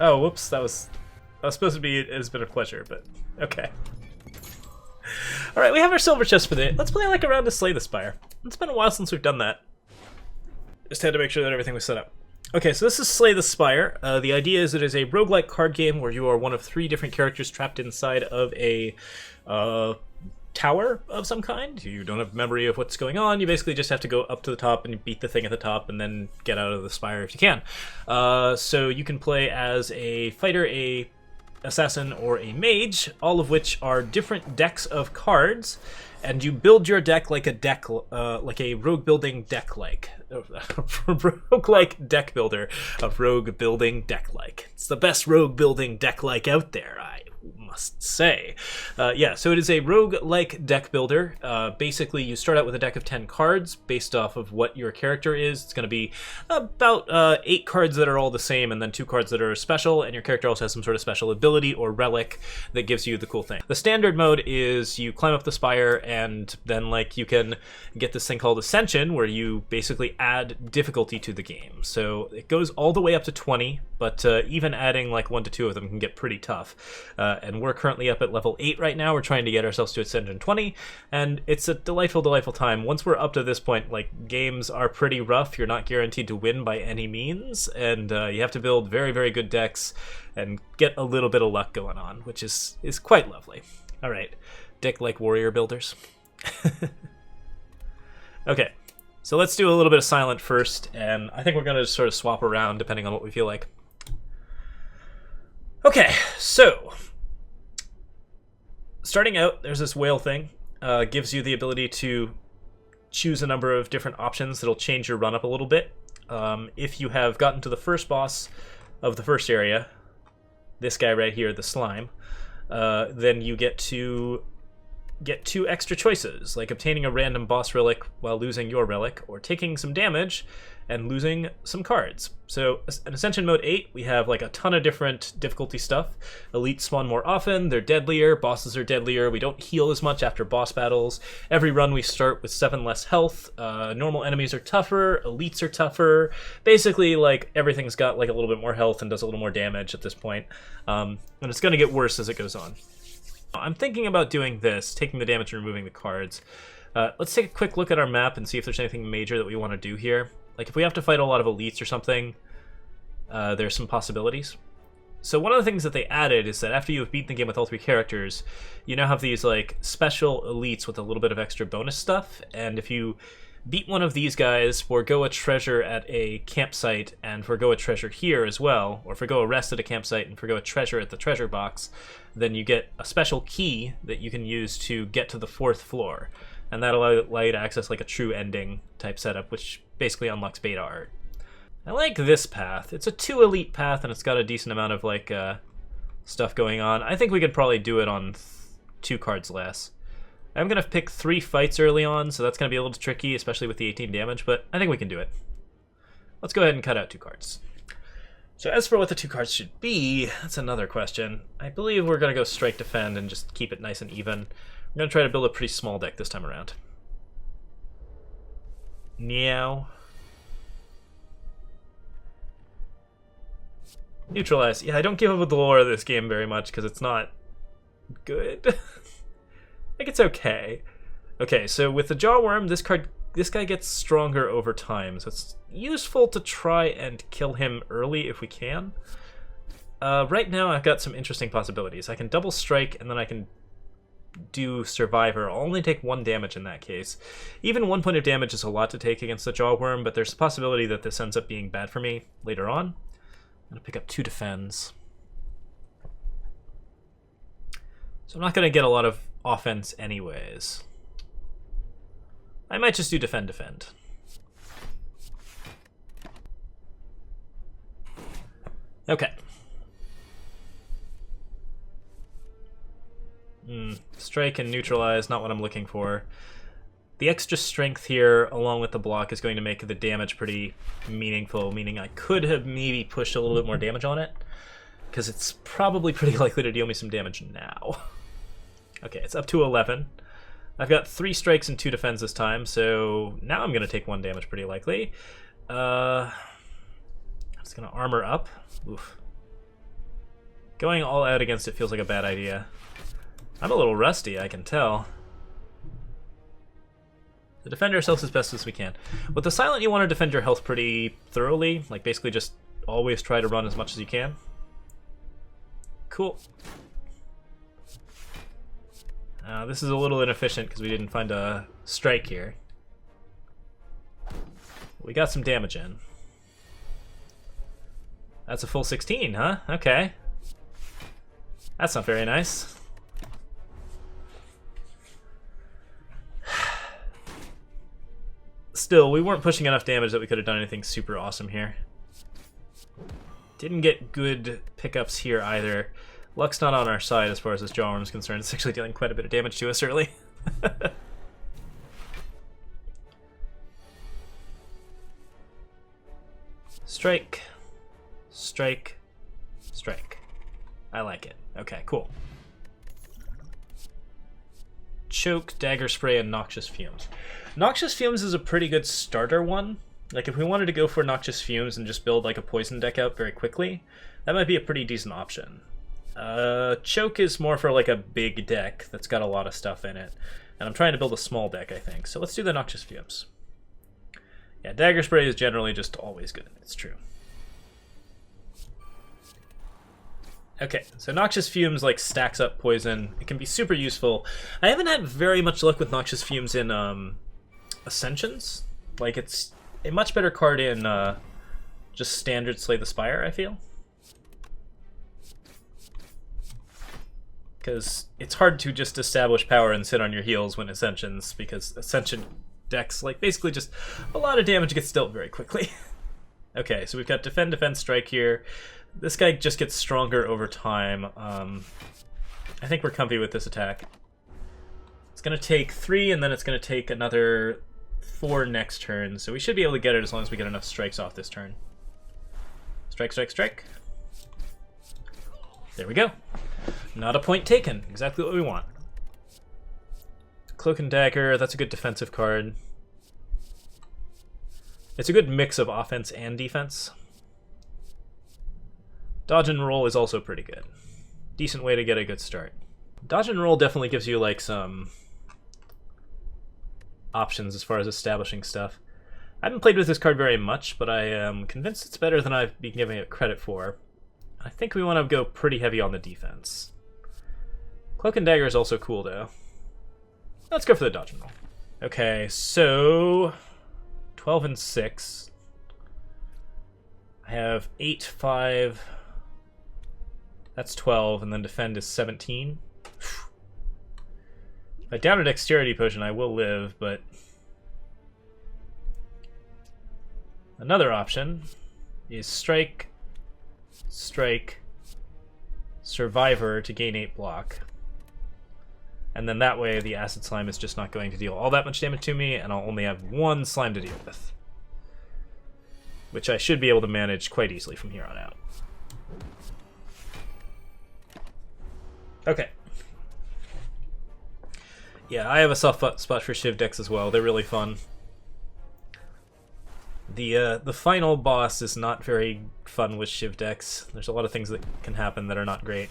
Oh, whoops, that was supposed to be as a bit of pleasure, but okay. Alright, we have our silver chest for the day. Let's play like a round to Slay the Spire. It's been a while since we've done that. Just had to make sure that everything was set up. Okay, so this is Slay the Spire. The idea is it is a roguelike card game where you are one of 3 different characters trapped inside of a tower of some kind. You don't have memory of what's going on. You basically just have to go up to the top and beat the thing at the top and then get out of the spire if you can. So you can play as a fighter, a assassin, or a mage, all of which are different decks of cards, and you build your deck like a rogue building deck roguelike deck builder of rogue building deck like. It's the best rogue building deck like out there, I must say. Yeah, so it is a rogue-like deck builder. Basically, you start out with a deck of 10 cards based off of what your character is. It's going to be about 8 cards that are all the same and then 2 cards that are special, and your character also has some sort of special ability or relic that gives you the cool thing. The standard mode is you climb up the spire, and then like you can get this thing called Ascension, where you basically add difficulty to the game. So it goes all the way up to 20, but even adding like 1 to 2 of them can get pretty tough. And we're currently up at level 8 right now. We're trying to get ourselves to Ascension 20, and it's a delightful, delightful time. Once we're up to this point, like, games are pretty rough. You're not guaranteed to win by any means, and you have to build very, very good decks and get a little bit of luck going on, which is quite lovely. All right, deck-like warrior builders. Okay, so let's do a little bit of silent first, and I think we're going to just sort of swap around depending on what we feel like. Okay, so starting out, there's this whale thing. Gives you the ability to choose a number of different options that'll change your run up a little bit. If you have gotten to the first boss of the first area, this guy right here, the slime, then you get to get 2 extra choices, like obtaining a random boss relic while losing your relic, or taking some damage and losing some cards. So in Ascension Mode 8, we have like a ton of different difficulty stuff. Elites spawn more often, they're deadlier, bosses are deadlier, we don't heal as much after boss battles. Every run we start with 7 less health, normal enemies are tougher, elites are tougher. Basically, like, everything's got like a little bit more health and does a little more damage at this point. And it's going to get worse as it goes on. I'm thinking about doing this, taking the damage and removing the cards. Let's take a quick look at our map and see if there's anything major that we want to do here. Like, if we have to fight a lot of elites or something, there's some possibilities. So one of the things that they added is that after you've beaten the game with all 3 characters, you now have these, like, special elites with a little bit of extra bonus stuff, and if you beat one of these guys, forgo a treasure at a campsite, and forgo a treasure here as well, or forgo a rest at a campsite and forgo a treasure at the treasure box, then you get a special key that you can use to get to the 4th floor. And that'll allow you to access like a true ending type setup, which basically unlocks beta art. I like this path. It's a 2 elite path, and it's got a decent amount of like stuff going on. I think we could probably do it on 2 cards less. I'm going to pick 3 fights early on, so that's going to be a little tricky, especially with the 18 damage, but I think we can do it. Let's go ahead and cut out 2 cards. So as for what the 2 cards should be, that's another question. I believe we're going to go strike defend and just keep it nice and even. I'm going to try to build a pretty small deck this time around. Meow. Neutralize. Yeah, I don't give up with the lore of this game very much because it's not good. I think it's okay. Okay, so with the Jawworm, this guy gets stronger over time, so it's useful to try and kill him early if we can. Right now, I've got some interesting possibilities. I can double strike, and then I can do Survivor. I'll only take 1 damage in that case. Even 1 point of damage is a lot to take against the Jawworm, but there's a possibility that this ends up being bad for me later on. I'm going to pick up 2 defends. So I'm not going to get a lot of offense anyways. I might just do defend. Okay. Strike and neutralize, not what I'm looking for. The extra strength here, along with the block, is going to make the damage pretty meaningful, meaning I could have maybe pushed a little bit more damage on it, because it's probably pretty likely to deal me some damage now. Okay, it's up to 11. I've got 3 strikes and 2 defends this time, so now I'm going to take 1 damage pretty likely. I'm just going to armor up. Oof. Going all out against it feels like a bad idea. I'm a little rusty, I can tell. To defend ourselves as best as we can. With the Silent, you want to defend your health pretty thoroughly. Like, basically just always try to run as much as you can. Cool. This is a little inefficient because we didn't find a strike here. We got some damage in. That's a full 16, huh? Okay. That's not very nice. Still, we weren't pushing enough damage that we could have done anything super awesome here. Didn't get good pickups here either. Luck's not on our side as far as this jaw arm is concerned. It's actually dealing quite a bit of damage to us early. Strike. Strike. Strike. I like it. Okay, cool. Choke, Dagger Spray, and Noxious Fumes. Noxious Fumes is a pretty good starter one. Like, if we wanted to go for Noxious Fumes and just build like a poison deck out very quickly, that might be a pretty decent option. Choke is more for like a big deck that's got a lot of stuff in it. And I'm trying to build a small deck, I think. So let's do the Noxious Fumes. Yeah, Dagger Spray is generally just always good. It's true. Okay, so Noxious Fumes like stacks up poison. It can be super useful. I haven't had very much luck with Noxious Fumes in Ascensions. Like, it's a much better card in just standard Slay the Spire, I feel. Because it's hard to just establish power and sit on your heels when Ascensions, because Ascension decks, like, basically just a lot of damage gets dealt very quickly. Okay, so we've got Defend, Defend, Strike here. This guy just gets stronger over time. I think we're comfy with this attack. It's going to take 3, and then it's going to take another 4 next turn, so we should be able to get it as long as we get enough strikes off this turn. Strike, strike, strike. There we go. Not a point taken. Exactly what we want. Cloak and Dagger, that's a good defensive card. It's a good mix of offense and defense. Dodge and Roll is also pretty good. Decent way to get a good start. Dodge and Roll definitely gives you like some options as far as establishing stuff. I haven't played with this card very much, but I am convinced it's better than I've been giving it credit for. I think we want to go pretty heavy on the defense. Cloak and Dagger is also cool, though. Let's go for the Dodge and Roll. Okay, so 12 and 6. I have 8, 5. That's 12, and then Defend is 17. If I down a Dexterity Potion, I will live, but another option is Strike, Strike, Survivor to gain 8 block. And then that way the Acid Slime is just not going to deal all that much damage to me, and I'll only have 1 slime to deal with. Which I should be able to manage quite easily from here on out. Okay. Yeah, I have a soft spot for Shiv decks as well. They're really fun. The final boss is not very fun with Shiv decks. There's a lot of things that can happen that are not great.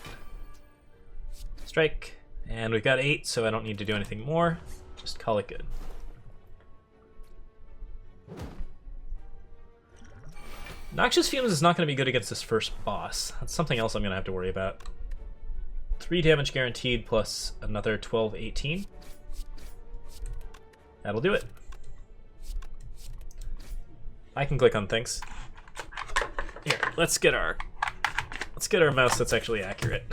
Strike. And we've got 8, so I don't need to do anything more. Just call it good. Noxious Fumes is not going to be good against this first boss. That's something else I'm going to have to worry about. 3 damage guaranteed plus another 12, 18. That'll do it. I can click on things. Here, let's get our mouse that's actually accurate.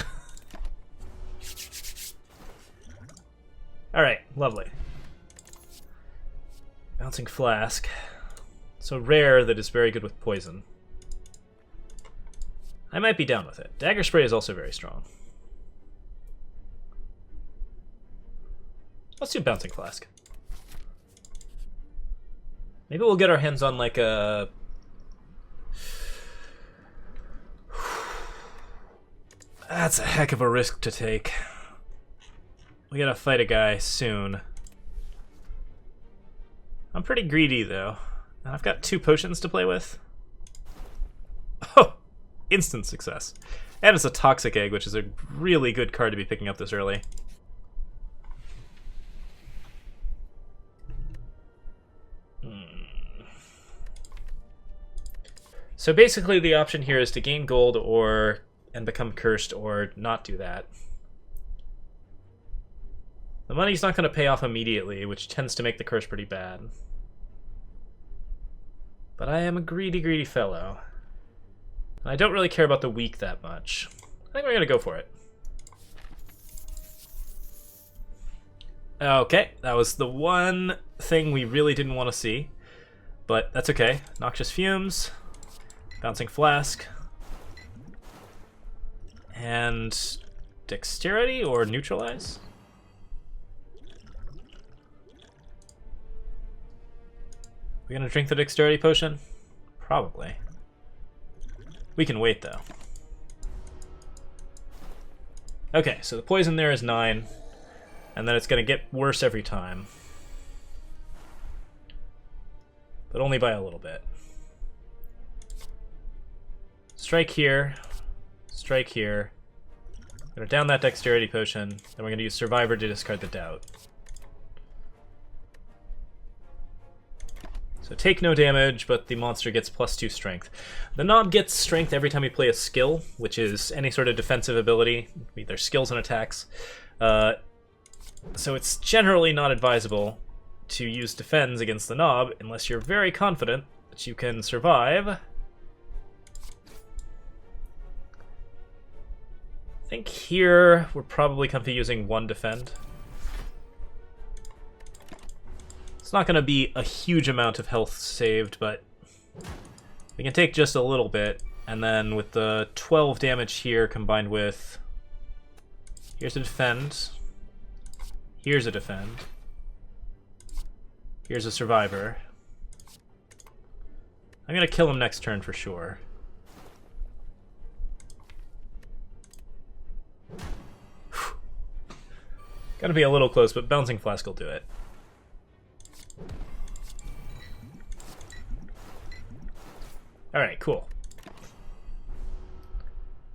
Alright, lovely. Bouncing Flask. So rare that is very good with poison. I might be down with it. Dagger Spray is also very strong. Let's do Bouncing Flask. Maybe we'll get our hands on like a... That's a heck of a risk to take. We gotta fight a guy soon. I'm pretty greedy though. And I've got 2 potions to play with. Oh! Instant success. And it's a Toxic Egg, which is a really good card to be picking up this early. So basically the option here is to gain gold and become cursed, or not do that. The money's not going to pay off immediately, which tends to make the curse pretty bad. But I am a greedy, greedy fellow. I don't really care about the weak that much. I think we're going to go for it. Okay, that was the one thing we really didn't want to see. But that's okay. Noxious Fumes. Bouncing Flask. And Dexterity or Neutralize? We gonna drink the Dexterity Potion? Probably. We can wait though. Okay, so the poison there is 9, and then it's gonna get worse every time. But only by a little bit. Strike here. Strike here. We're gonna down that Dexterity Potion, then we're gonna use Survivor to discard the Doubt. So take no damage, but the monster gets +2 strength. The Knob gets strength every time we play a skill, which is any sort of defensive ability, either skills and attacks. So it's generally not advisable to use defense against the Knob unless you're very confident that you can survive. I think here we're probably comfy using 1 defend. It's not going to be a huge amount of health saved, but we can take just a little bit, and then with the 12 damage here combined with... Here's a defend. Here's a defend. Here's a survivor. I'm going to kill him next turn for sure. Gotta be a little close, but Bouncing Flask will do it. Alright, cool.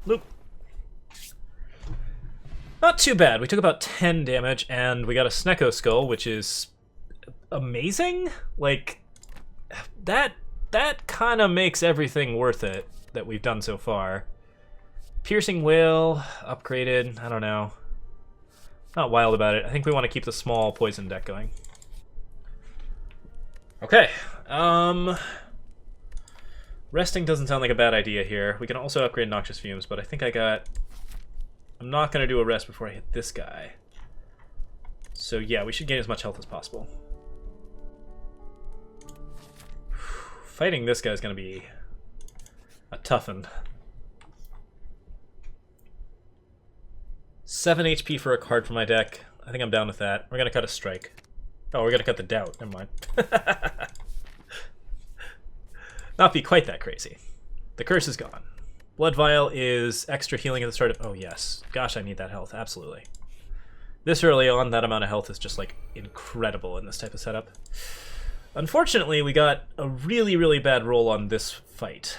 Loop. Not too bad. We took about 10 damage, and we got a Snecko Skull, which is amazing. Like, that kind of makes everything worth it that we've done so far. Piercing Whale, upgraded, I don't know. Not wild about it. I think we want to keep the small poison deck going. Okay. Resting doesn't sound like a bad idea here. We can also upgrade Noxious Fumes, but I think I'm not going to do a rest before I hit this guy. So yeah, we should gain as much health as possible. Fighting this guy is going to be a toughen. 7 HP for a card from my deck. I think I'm down with that. We're going to cut a strike. Oh, we're going to cut the Doubt. Never mind. Not be quite that crazy. The curse is gone. Blood Vial is extra healing at the start of... Oh, yes. Gosh, I need that health. Absolutely. This early on, that amount of health is just, like, incredible in this type of setup. Unfortunately, we got a really, really bad roll on this fight.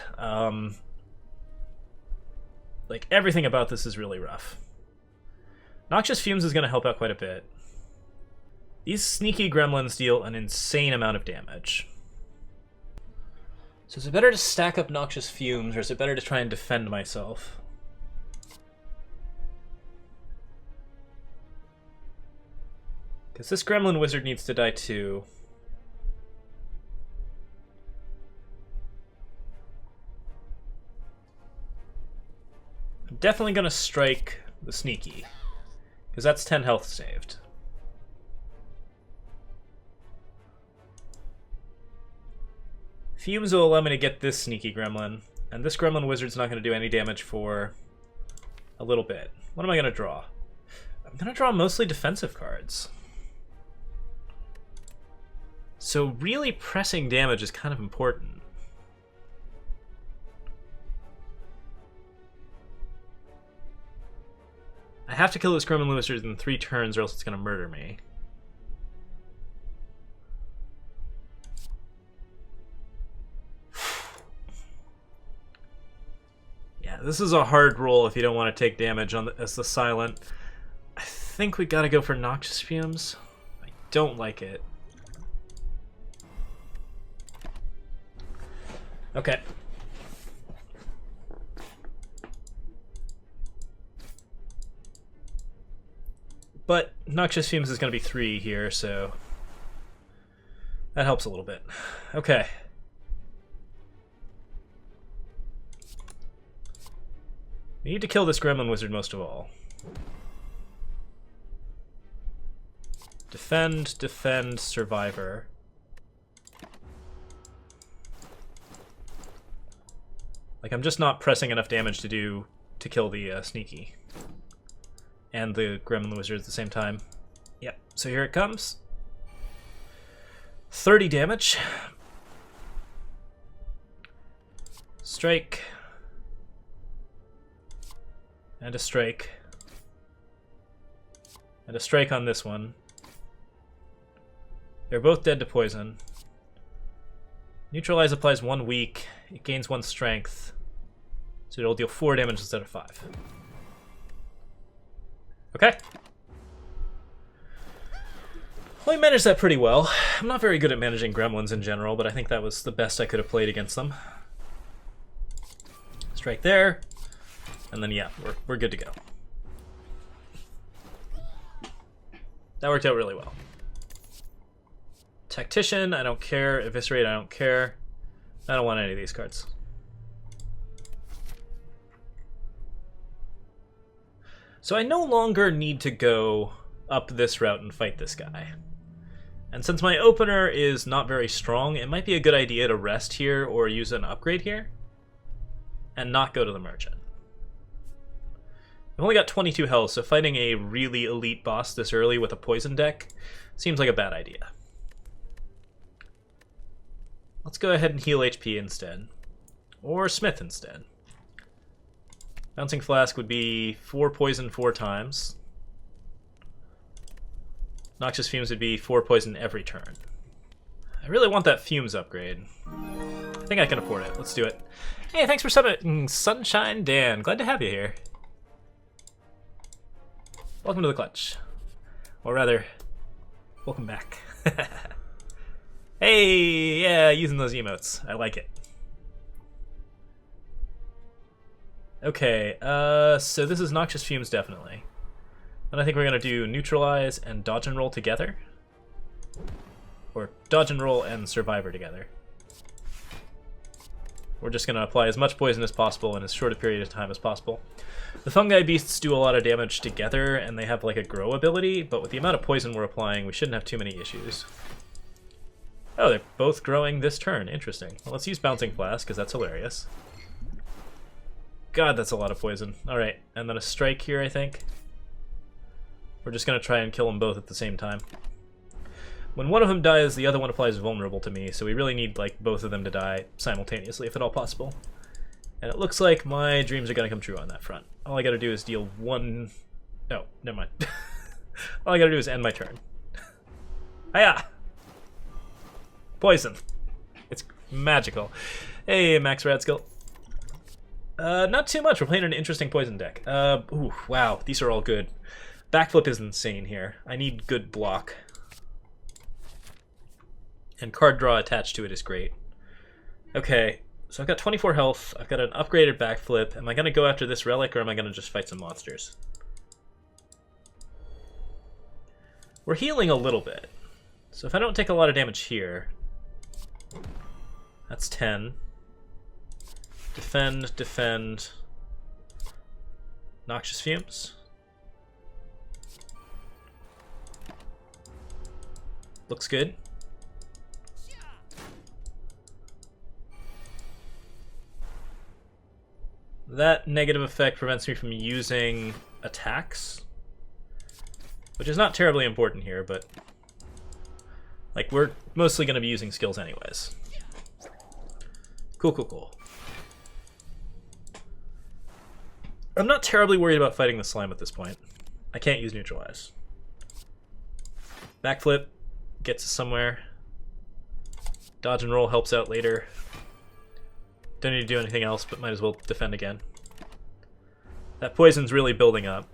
Like, everything about this is really rough. Noxious Fumes is going to help out quite a bit. These sneaky gremlins deal an insane amount of damage. So is it better to stack up Noxious Fumes, or is it better to try and defend myself? Because this gremlin wizard needs to die too. I'm definitely going to strike the sneaky, because that's 10 health saved. Fumes will allow me to get this sneaky gremlin, and this gremlin wizard's not going to do any damage for a little bit. What am I going to draw? I'm going to draw mostly defensive cards. So really pressing damage is kind of important. I have to kill this gremlin wizard in 3 turns or else it's going to murder me. Yeah, this is a hard roll if you don't want to take damage on as the silent. I think we gotta go for Noxious Fumes. I don't like it. Okay. But Noxious Fumes is going to be 3 here, so that helps a little bit. Okay. We need to kill this Gremlin Wizard most of all. Defend, defend, Survivor. Like, I'm just not pressing enough damage to kill the Sneaky. And the Gremlin Wizard at the same time. Yep, so here it comes. 30 damage. Strike. And a strike. And a strike on this one. They're both dead to poison. Neutralize applies 1 weak. It gains 1 strength. So it'll deal 4 damage instead of 5. Okay. Well, I managed that pretty well. I'm not very good at managing gremlins in general, but I think that was the best I could have played against them. Strike there. And then, yeah, we're good to go. That worked out really well. Tactician, I don't care. Eviscerate, I don't care. I don't want any of these cards. So I no longer need to go up this route and fight this guy. And since my opener is not very strong, it might be a good idea to rest here or use an upgrade here and not go to the merchant. I've only got 22 health, so fighting a really elite boss this early with a poison deck seems like a bad idea. Let's go ahead and heal HP instead. Or Smith instead. Bouncing Flask would be 4 poison 4 times. Noxious Fumes would be 4 poison every turn. I really want that Fumes upgrade. I think I can afford it. Let's do it. Hey, thanks for subbing, Sunshine Dan. Glad to have you here. Welcome to the clutch. Or rather, welcome back. Hey, yeah, using those emotes. I like it. Okay, so this is Noxious Fumes, definitely. And I think we're going to do Neutralize and Dodge and Roll together. Or Dodge and Roll and Survivor together. We're just going to apply as much poison as possible in as short a period of time as possible. The Fungi Beasts do a lot of damage together, and they have like a grow ability, but with the amount of poison we're applying, we shouldn't have too many issues. Oh, they're both growing this turn. Interesting. Well, let's use Bouncing Flask, because that's hilarious. God, that's a lot of poison. Alright, and then a strike here, I think. We're just going to try and kill them both at the same time. When one of them dies, the other one applies vulnerable to me, so we really need like both of them to die simultaneously, if at all possible. And it looks like my dreams are going to come true on that front. All I got to do is deal 1... Oh, never mind. All I got to do is end my turn. Hiya! Poison. It's magical. Hey, Max Radskill. Not too much. We're playing an interesting poison deck. Ooh, wow. These are all good. Backflip is insane here. I need good block. And card draw attached to it is great. Okay, so I've got 24 health. I've got an upgraded backflip. Am I going to go after this relic, or am I going to just fight some monsters? We're healing a little bit. So if I don't take a lot of damage here... That's 10. Defend, defend. Noxious Fumes. Looks good. That negative effect prevents me from using attacks, which is not terribly important here, but like we're mostly going to be using skills anyways. Cool, cool, cool. I'm not terribly worried about fighting the slime at this point. I can't use Neutralize. Backflip gets us somewhere. Dodge and roll helps out later. Don't need to do anything else, but might as well defend again. That poison's really building up.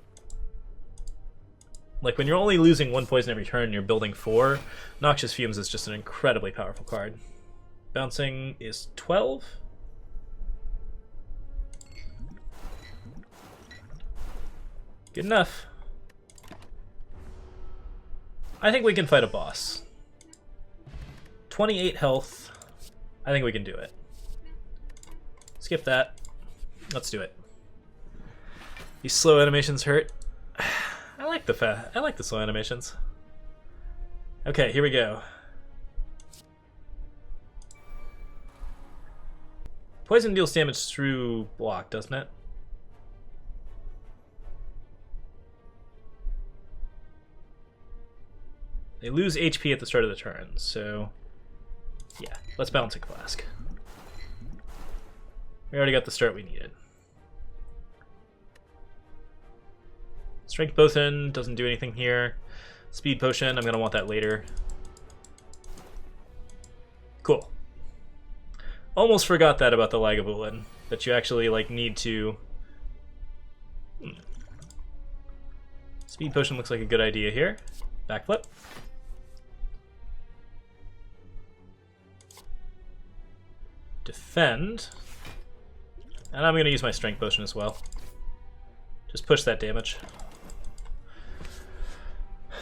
Like, when you're only losing 1 poison every turn and you're building 4, Noxious Fumes is just an incredibly powerful card. Bouncing is 12. Good enough. I think we can fight a boss. 28 health. I think we can do it. Skip that. Let's do it. These slow animations hurt. I like the slow animations. Okay, here we go. Poison deals damage through block, doesn't it? They lose HP at the start of the turn, so yeah, let's Bouncing Flask. We already got the start we needed. Strength Potion doesn't do anything here. Speed Potion, I'm going to want that later. Cool. Almost forgot that about the Lagavulin, that you actually like need to... Speed Potion looks like a good idea here. Backflip. Defend. And I'm going to use my Strength Potion as well. Just push that damage.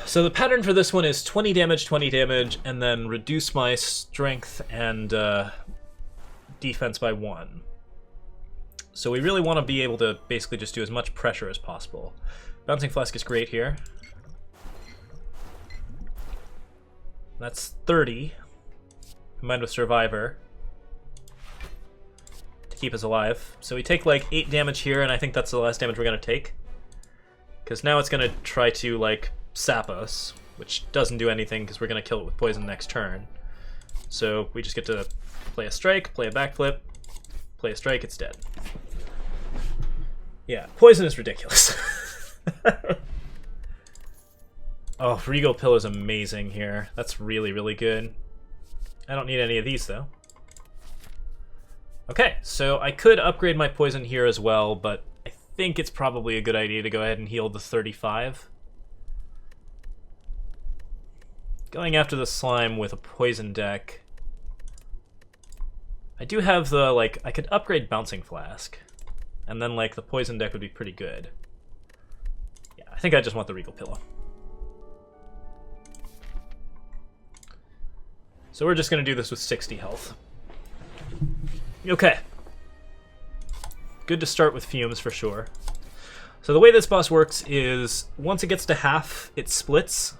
So the pattern for this one is 20 damage, and then reduce my strength and defense by 1. So we really want to be able to basically just do as much pressure as possible. Bouncing Flask is great here. That's 30, combined with Survivor, to keep us alive. So we take like 8 damage here, and I think that's the last damage we're going to take. Because now it's going to try to like sap us, which doesn't do anything because we're going to kill it with poison next turn. So we just get to play a strike, play a backflip, play a strike, it's dead. Yeah, poison is ridiculous. Oh, Regal Pill is amazing here. That's really, really good. I don't need any of these, though. Okay, so I could upgrade my poison here as well, but I think it's probably a good idea to go ahead and heal the 35. Going after the slime with a poison deck. I do have the, like, I could upgrade Bouncing Flask. And then, like, the poison deck would be pretty good. Yeah, I think I just want the Regal Pillow. So we're just going to do this with 60 health. Okay. Good to start with Fumes for sure. So the way this boss works is, once it gets to half, it splits,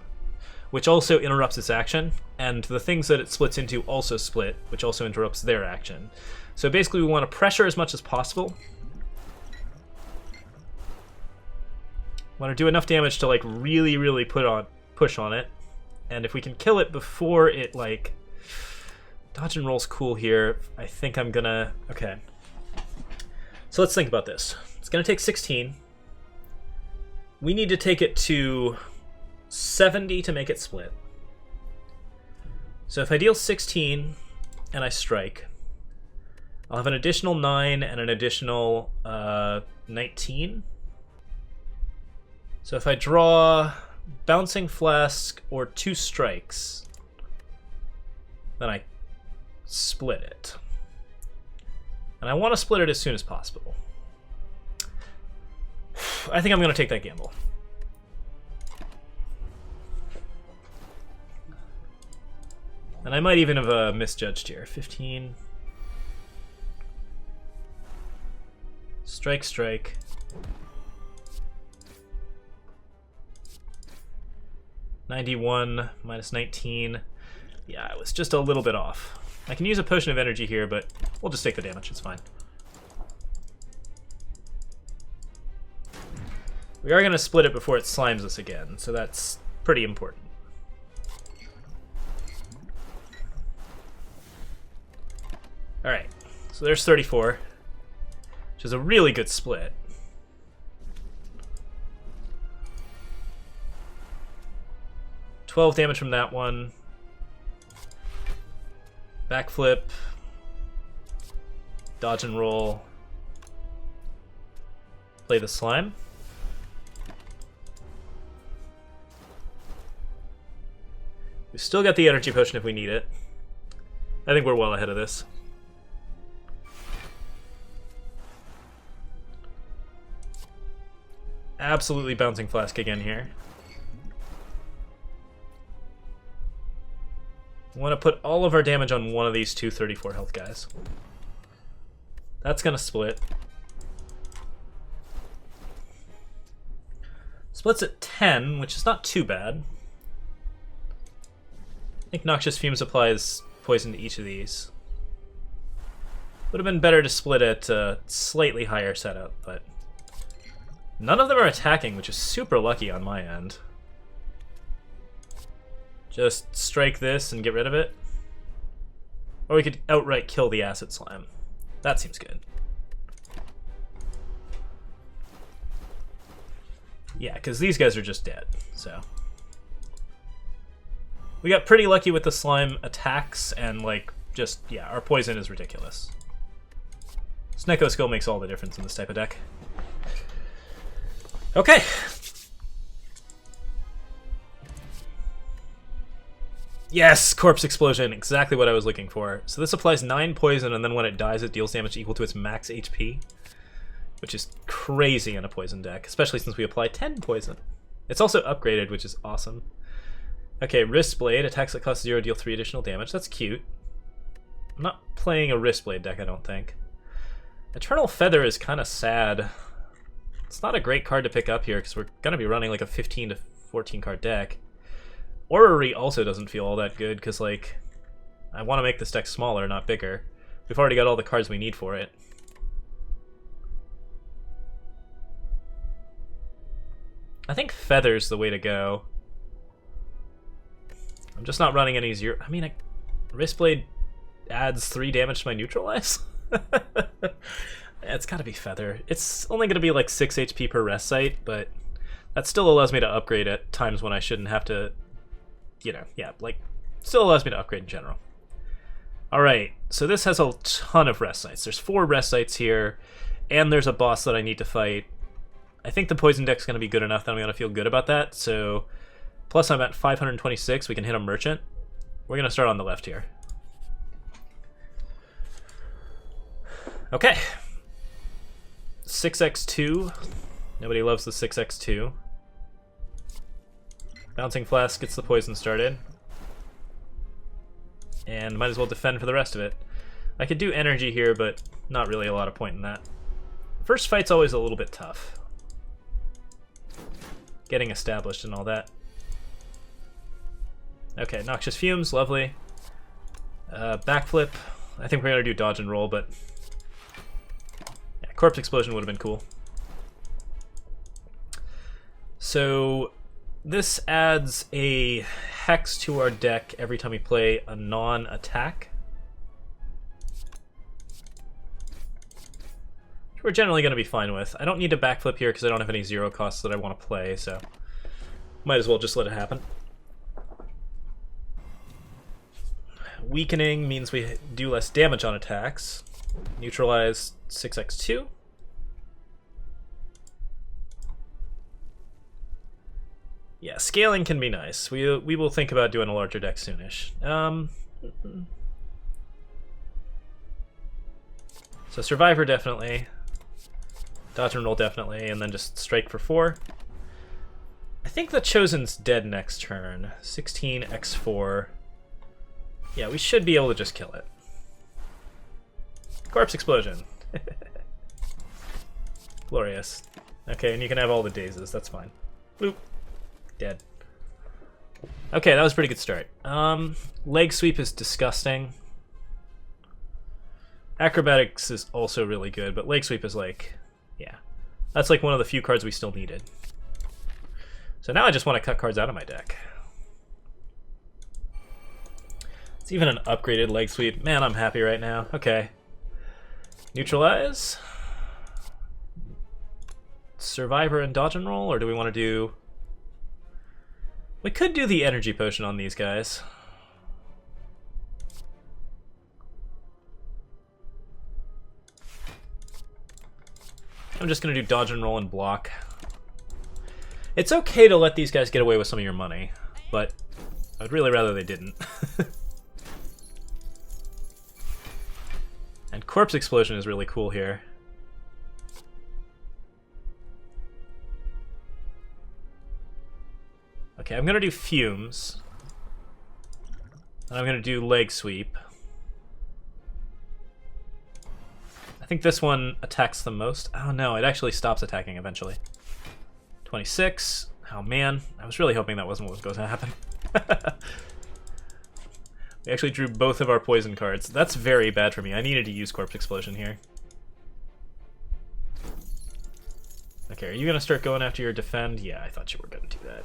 which also interrupts its action, and the things that it splits into also split, which also interrupts their action. So basically we want to pressure as much as possible. Want to do enough damage to like really, really push on it. And if we can kill it before it like... Dodge and roll's cool here. I think I'm gonna... Okay. So let's think about this. It's gonna take 16. We need to take it to 70 to make it split. So if I deal 16 and I strike, I'll have an additional 9 and an additional 19. So if I draw Bouncing Flask or 2 strikes, then I split it. And I want to split it as soon as possible. I think I'm going to take that gamble. And I might even have misjudged here. 15. Strike, strike. 91 minus 19. Yeah, I was just a little bit off. I can use a Potion of Energy here, but we'll just take the damage. It's fine. We are going to split it before it slimes us again, so that's pretty important. Alright, so there's 34, which is a really good split. $12 damage from that one. Backflip. Dodge and roll. Play the slime. We've still got the energy potion if we need it. I think we're well ahead of this. Absolutely bouncing flask again here. We want to put all of our damage on one of these 234 health guys. That's going to split. Splits at 10, which is not too bad. I think Noxious Fumes applies poison to each of these. Would have been better to split at a slightly higher setup, but none of them are attacking, which is super lucky on my end. Just strike this and get rid of it. Or we could outright kill the Acid Slime. That seems good. Yeah, because these guys are just dead, so. We got pretty lucky with the slime attacks, and, like, just, yeah, our poison is ridiculous. Snecko Skill makes all the difference in this type of deck. Okay. Yes! Corpse Explosion, exactly what I was looking for. So this applies 9 poison, and then when it dies, it deals damage equal to its max HP. Which is crazy in a poison deck, especially since we apply 10 poison. It's also upgraded, which is awesome. Okay, Wrist Blade. Attacks that cost 0 deal 3 additional damage. That's cute. I'm not playing a Wrist Blade deck, I don't think. Eternal Feather is kind of sad. It's not a great card to pick up here, because we're going to be running like a 15 to 14 card deck. Orrery also doesn't feel all that good, because, like, I want to make this deck smaller, not bigger. We've already got all the cards we need for it. I think Feather's the way to go. I'm just not running any zero. I mean, Wristblade adds 3 damage to my Neutralize? It's gotta be Feather. It's only gonna be like 6 HP per rest site, but that still allows me to upgrade at times when I shouldn't have to, you know, yeah, like, still allows me to upgrade in general. Alright, so this has a ton of rest sites. There's 4 rest sites here, and there's a boss that I need to fight. I think the poison deck's going to be good enough that I'm going to feel good about that, so plus I'm at 526, we can hit a merchant. We're going to start on the left here. Okay. 6x2. Nobody loves the 6x2. Bouncing Flask gets the poison started. And might as well defend for the rest of it. I could do energy here, but not really a lot of point in that. First fight's always a little bit tough. Getting established and all that. Okay, Noxious Fumes, lovely. Backflip. I think we're going to do dodge and roll, but yeah, Corpse Explosion would have been cool. So this adds a Hex to our deck every time we play a non-attack. Which we're generally going to be fine with. I don't need to backflip here because I don't have any 0 costs that I want to play, so might as well just let it happen. Weakening means we do less damage on attacks. Neutralize 6x2. Yeah, scaling can be nice. We will think about doing a larger deck soonish. So Survivor definitely. Dodge and roll definitely, and then just strike for 4. I think the Chosen's dead next turn. 16x4. Yeah, we should be able to just kill it. Corpse Explosion. Glorious. Okay, and you can have all the dazes, that's fine. Bloop. Dead. Okay, that was a pretty good start. Leg Sweep is disgusting. Acrobatics is also really good, but Leg Sweep is like, yeah. That's like one of the few cards we still needed. So now I just want to cut cards out of my deck. It's even an upgraded Leg Sweep. Man, I'm happy right now. Okay. Neutralize. Survivor and dodge and roll, or do we want to do... We could do the energy potion on these guys. I'm just going to do dodge and roll and block. It's okay to let these guys get away with some of your money, but I'd really rather they didn't. And Corpse Explosion is really cool here. Okay, I'm going to do Fumes. And I'm going to do Leg Sweep. I think this one attacks the most. Oh no, it actually stops attacking eventually. 26. Oh man, I was really hoping that wasn't what was going to happen. We actually drew both of our poison cards. That's very bad for me. I needed to use Corpse Explosion here. Okay, are you going to start going after your defend? Yeah, I thought you were going to do that.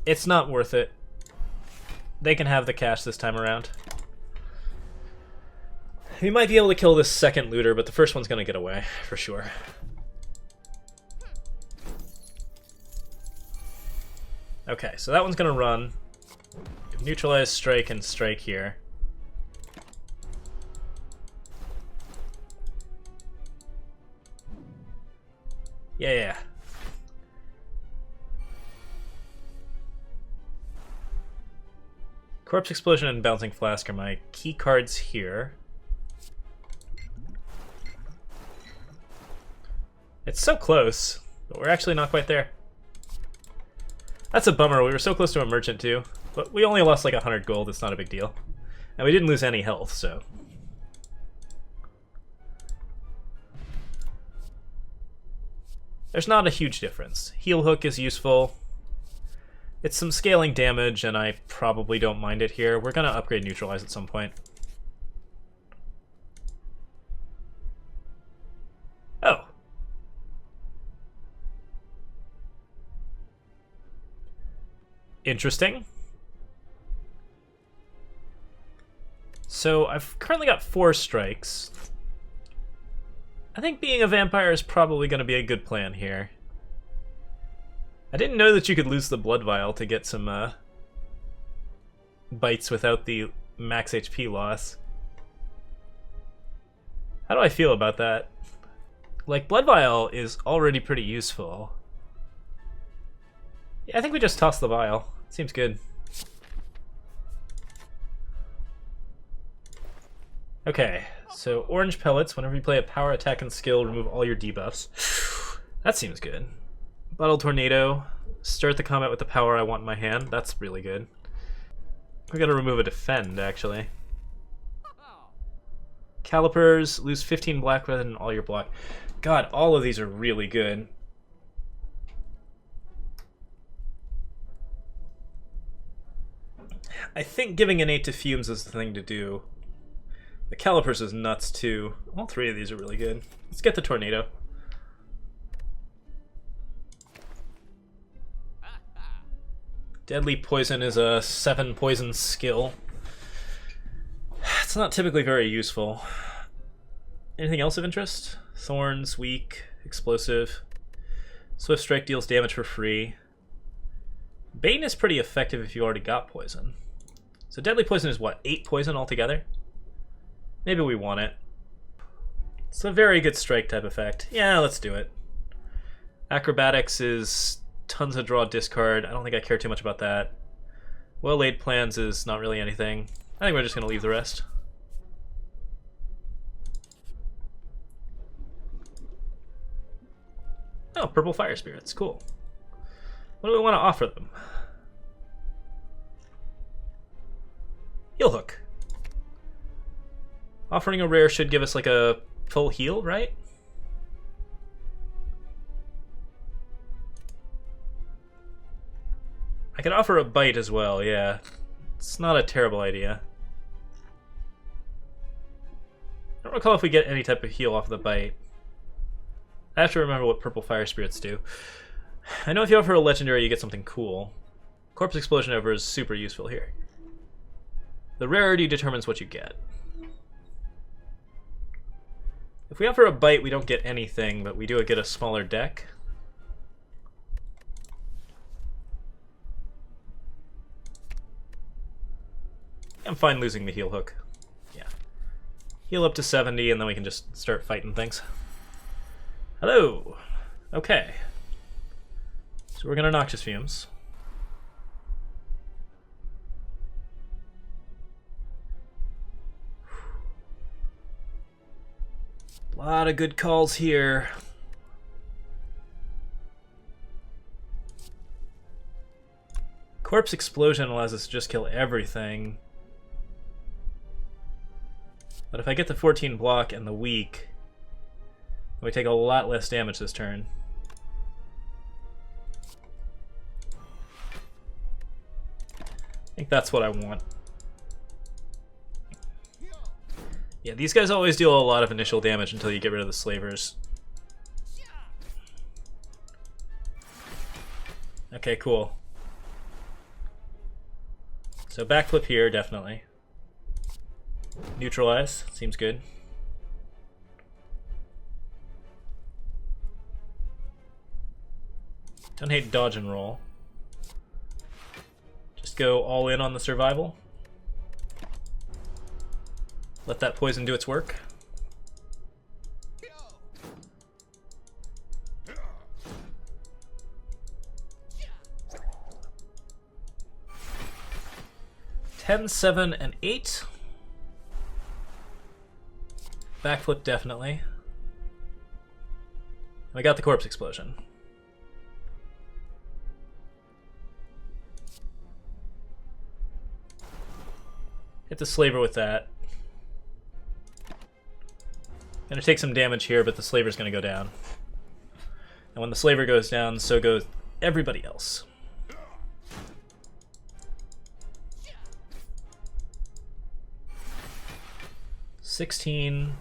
It's not worth it. They can have the cash this time around. We might be able to kill this second looter, but the first one's going to get away, for sure. Okay, so that one's going to run. Neutralize, strike, and strike here. Yeah. Corpse Explosion and Bouncing Flask are my key cards here. It's so close, but we're actually not quite there. That's a bummer. We were so close to a merchant too, but we only lost like 100 gold. It's not a big deal. And we didn't lose any health, so... There's not a huge difference. Heal Hook is useful. It's some scaling damage, and I probably don't mind it here. We're going to upgrade Neutralize at some point. Oh. Interesting. So I've currently got 4 strikes. I think being a vampire is probably going to be a good plan here. I didn't know that you could lose the Blood Vial to get some bites without the max HP loss. How do I feel about that? Like, Blood Vial is already pretty useful. Yeah, I think we just toss the vial. Seems good. Okay, so orange pellets. Whenever you play a power, attack, and skill, remove all your debuffs. That seems good. Bottle Tornado. Start the combat with the power I want in my hand. That's really good. We're gonna remove a defend, actually. Calipers. Lose 15 black rather than all your block. God, all of these are really good. I think giving an 8 to Fumes is the thing to do. The Calipers is nuts, too. All 3 of these are really good. Let's get the Tornado. Deadly Poison is a 7 poison skill. It's not typically very useful. Anything else of interest? Thorns, weak, explosive. Swift Strike deals damage for free. Bane is pretty effective if you already got poison. So Deadly Poison is what, 8 poison altogether? Maybe we want it. It's a very good strike type effect. Yeah, let's do it. Acrobatics is tons of draw discard. I don't think I care too much about that. Well-laid plans is not really anything. I think we're just going to leave the rest. Oh, Purple Fire Spirits. Cool. What do we want to offer them? Heal Hook. Offering a rare should give us like a full heal, right? I could offer a bite as well, yeah. It's not a terrible idea. I don't recall if we get any type of heal off the bite. I have to remember what Purple Fire Spirits do. I know if you offer a legendary, you get something cool. Corpse Explosion over is super useful here. The rarity determines what you get. If we offer a bite, we don't get anything, but we do get a smaller deck. I'm fine losing the heal hook. Yeah. Heal up to 70, and then we can just start fighting things. Hello! Okay. So we're gonna Noxious Fumes. A lot of good calls here. Corpse Explosion allows us to just kill everything. But if I get the 14 block and the weak, we take a lot less damage this turn. I think that's what I want. Yeah, these guys always deal a lot of initial damage until you get rid of the slavers. Okay, cool. So backflip here, definitely. Neutralize, seems good. Don't hate dodge and roll. Just go all in on the survival. Let that poison do its work. Ten, 7, and 8. Backflip definitely. I got the Corpse Explosion. Hit the slaver with that. Gonna take some damage here, but the slaver's gonna go down. And when the slaver goes down, so goes everybody else. $16.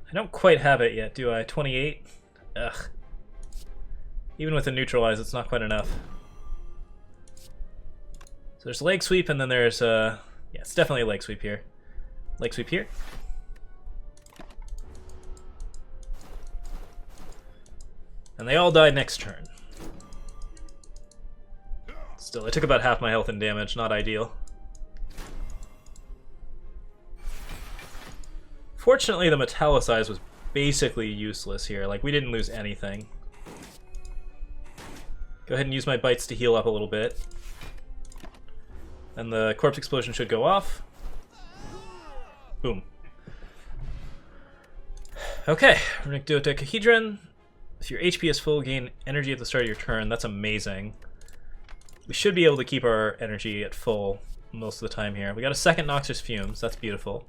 I don't quite have it yet, do I? 28? Ugh. Even with a neutralize, it's not quite enough. So there's leg sweep, and then there's yeah, it's definitely a leg sweep here. Leg sweep here. And they all die next turn. Still, I took about half my health and damage, not ideal. Fortunately, the Metallicize was basically useless here. Like, we didn't lose anything. Go ahead and use my bites to heal up a little bit. And the Corpse Explosion should go off. Boom. Okay, Runic Dodecahedron. If your HP is full, gain energy at the start of your turn. That's amazing. We should be able to keep our energy at full most of the time here. We got a second Noxious Fumes. That's beautiful.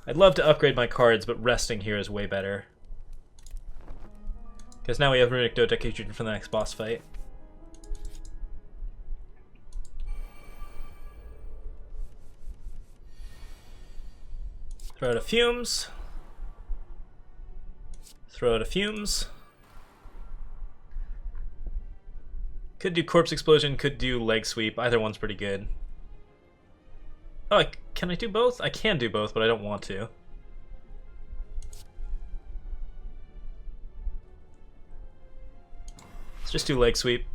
I'd love to upgrade my cards, but resting here is way better. Because now we have Runic Dodecahedron for the next boss fight. Throw out a Fumes. Throw out a Fumes. Could do Corpse Explosion, could do Leg Sweep. Either one's pretty good. Oh, can I do both? I can do both, but I don't want to. Let's just do Leg Sweep.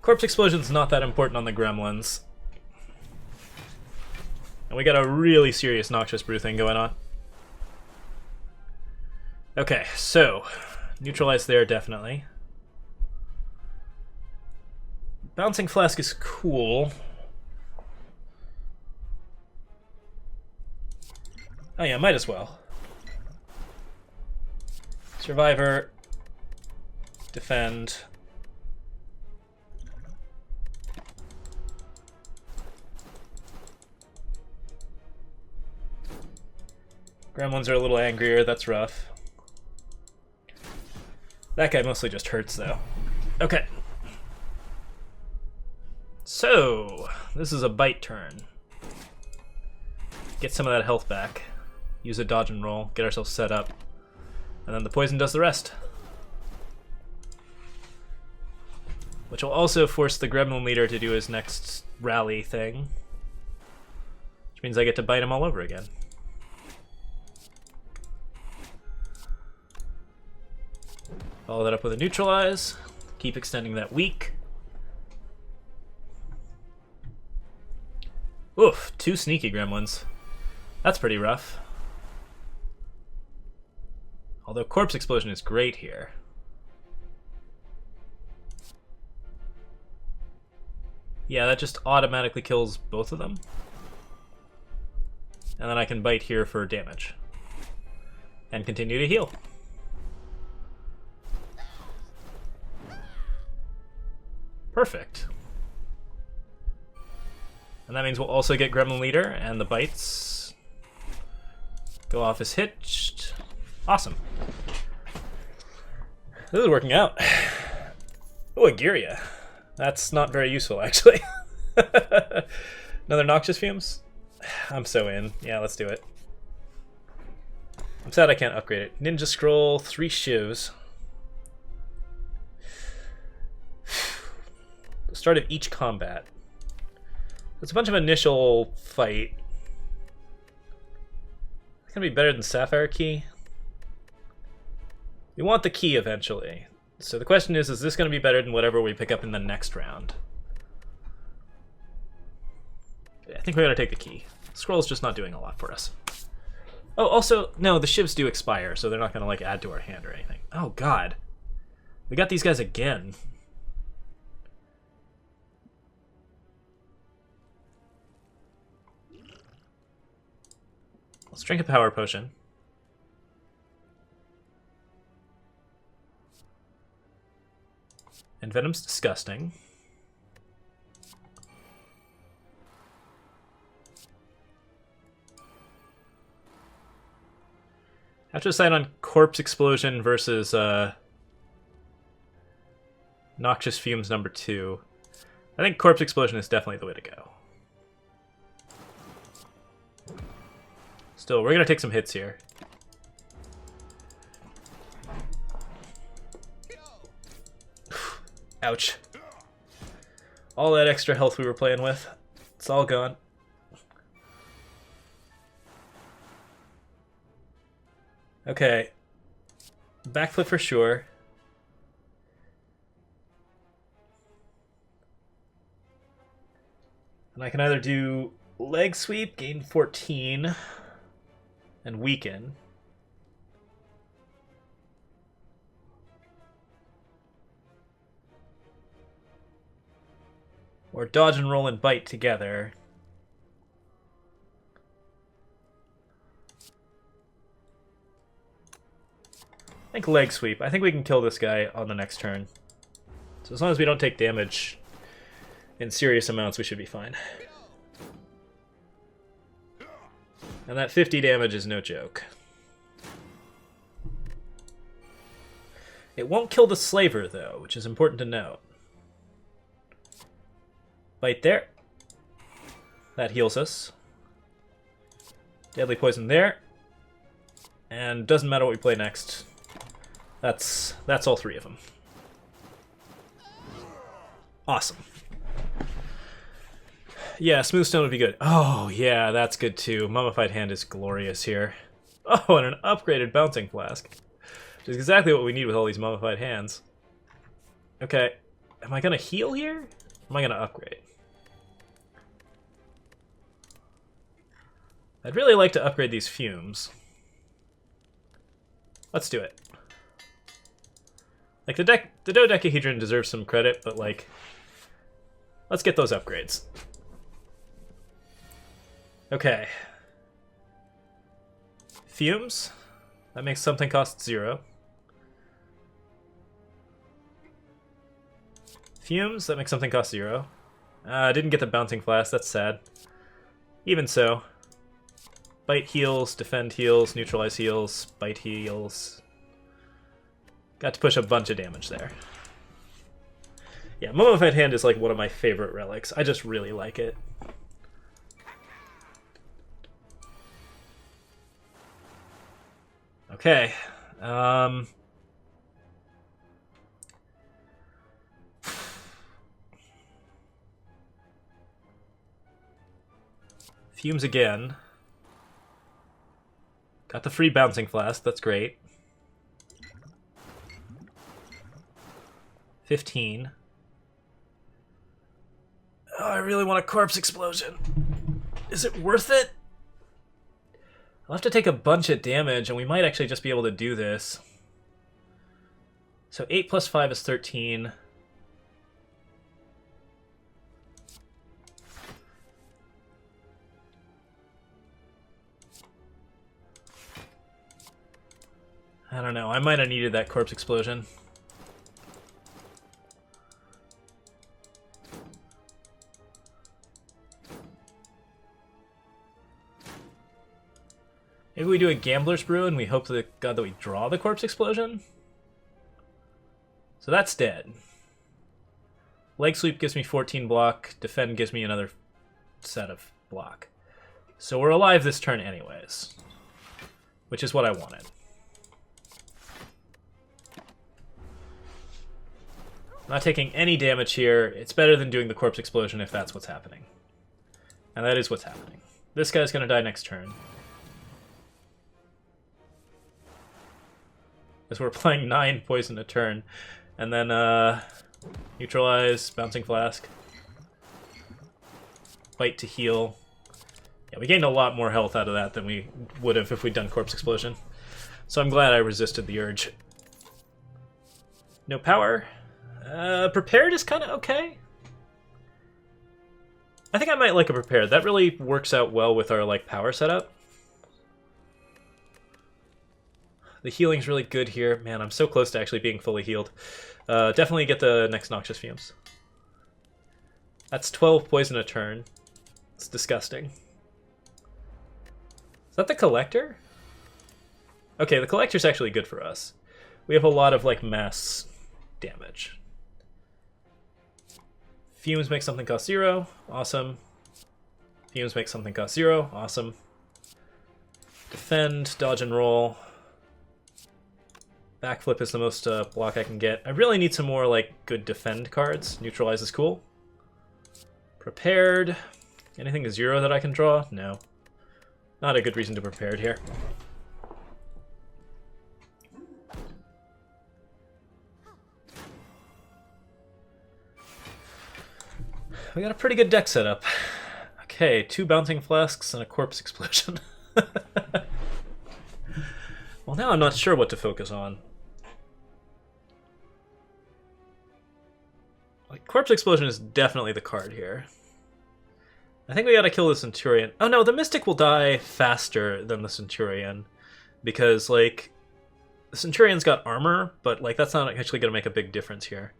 Corpse Explosion's not that important on the Gremlins. And we got a really serious Noxious Brew thing going on. Okay, so neutralize there, definitely. Bouncing Flask is cool. Oh yeah, might as well. Survivor. Defend. Gremlins are a little angrier, that's rough. That guy mostly just hurts, though. Okay. So, this is a bite turn. Get some of that health back. Use a dodge and roll, get ourselves set up. And then the poison does the rest. which will also force the Gremlin leader to do his next rally thing, which means I get to bite him all over again. Follow that up with a neutralize. Keep extending that weak. Oof, 2 sneaky gremlins. That's pretty rough. Although Corpse Explosion is great here. Yeah, that just automatically kills both of them. And then I can bite here for damage. And continue to heal. Perfect. And that means we'll also get Gremlin Leader, and the bites go off as hitched. Awesome. This is working out. Oh, a Giria. That's not very useful, actually. Another Noxious Fumes? I'm so in. Yeah, let's do it. I'm sad I can't upgrade it. Ninja Scroll, 3 shivs. Start of each combat. It's a bunch of initial fight. It's gonna be better than Sapphire Key. We want the key eventually. So the question is this gonna be better than whatever we pick up in the next round? Yeah, I think we gotta take the key. Scroll's just not doing a lot for us. Oh, also, no, the shivs do expire, so they're not gonna like add to our hand or anything. Oh god. We got these guys again. Let's drink a power potion. And Venom's disgusting. I have to decide on Corpse Explosion versus Noxious Fumes number 2. I think Corpse Explosion is definitely the way to go. Still, we're gonna take some hits here. Ouch. All that extra health we were playing with, it's all gone. Okay. Backflip for sure. And I can either do leg sweep, gain 14, and weaken. Or dodge and roll and bite together. I think leg sweep. I think we can kill this guy on the next turn. So as long as we don't take damage in serious amounts, we should be fine. And that 50 damage is no joke. It won't kill the Slaver, though, which is important to note. Bite there. That heals us. Deadly Poison there. And doesn't matter what we play next. That's all 3 of them. Awesome. Yeah, Smooth Stone would be good. Oh, yeah, that's good too. Mummified Hand is glorious here. Oh, and an upgraded Bouncing Flask. Which is exactly what we need with all these Mummified Hands. Okay, am I going to heal here? Or am I going to upgrade? I'd really like to upgrade these Fumes. Let's do it. Like, the Dodecahedron deserves some credit, but, like, let's get those upgrades. Okay. Fumes. That makes something cost 0. Fumes. That makes something cost 0. I didn't get the Bouncing Flask. That's sad. Even so. Bite heals, defend heals, neutralize heals, bite heals. Got to push a bunch of damage there. Yeah, Mummified Hand is like one of my favorite relics. I just really like it. Okay. Fumes again. Got the free bouncing flask, that's great. 15. Oh, I really want a corpse explosion. Is it worth it? I'll have to take a bunch of damage, and we might actually just be able to do this. So 8 plus 5 is 13. I don't know, I might have needed that corpse explosion. Maybe we do a Gambler's Brew and we hope to God that we draw the corpse explosion? So that's dead. Leg Sweep gives me 14 block, Defend gives me another set of block. So we're alive this turn anyways, which is what I wanted. Not taking any damage here. It's better than doing the corpse explosion if that's what's happening. And that is what's happening. This guy's gonna die next turn. As we're playing 9 poison a turn. And then neutralize, bouncing flask. Bite to heal. Yeah, we gained a lot more health out of that than we would have if we'd done corpse explosion. So I'm glad I resisted the urge. No power. Prepared is kind of okay. I think I might like a prepared. That really works out well with our like power setup. The healing's really good here. Man, I'm so close to actually being fully healed. Definitely get the next Noxious Fumes. That's 12 poison a turn. It's disgusting. Is that the Collector? Okay, the Collector's actually good for us. We have a lot of like mass damage. Fumes make something cost 0. Awesome. Fumes make something cost 0. Awesome. Defend, dodge and roll. Backflip is the most block I can get. I really need some more like good defend cards. Neutralize is cool. Prepared. Anything to 0 that I can draw? No. Not a good reason to prepared here. We got a pretty good deck setup. Okay, 2 bouncing flasks and a corpse explosion. Well, now I'm not sure what to focus on. Like, corpse explosion is definitely the card here. I think we gotta kill the Centurion. Oh no, the Mystic will die faster than the Centurion. Because, like, the Centurion's got armor, but, like, that's not actually gonna make a big difference here.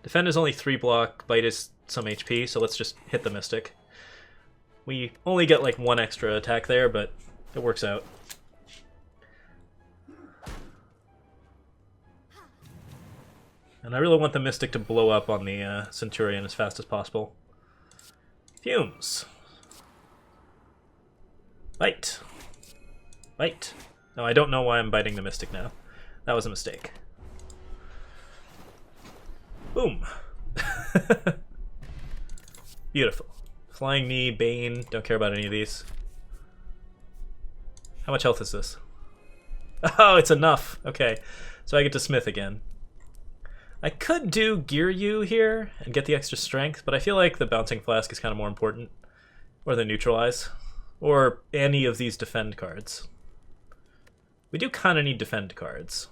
Defend is only 3 block, Bite is some HP, so let's just hit the Mystic. We only get, like, 1 extra attack there, but it works out. And I really want the Mystic to blow up on the Centurion as fast as possible. Fumes. Bite. Bite. No, I don't know why I'm biting the Mystic now. That was a mistake. Boom. Beautiful. Flying Knee, Bane, don't care about any of these. How much health is this? Oh, it's enough. Okay, so I get to Smith again. I could do Gear You here and get the extra strength, but I feel like the Bouncing Flask is kind of more important. Or the Neutralize. Or any of these defend cards. We do kind of need defend cards.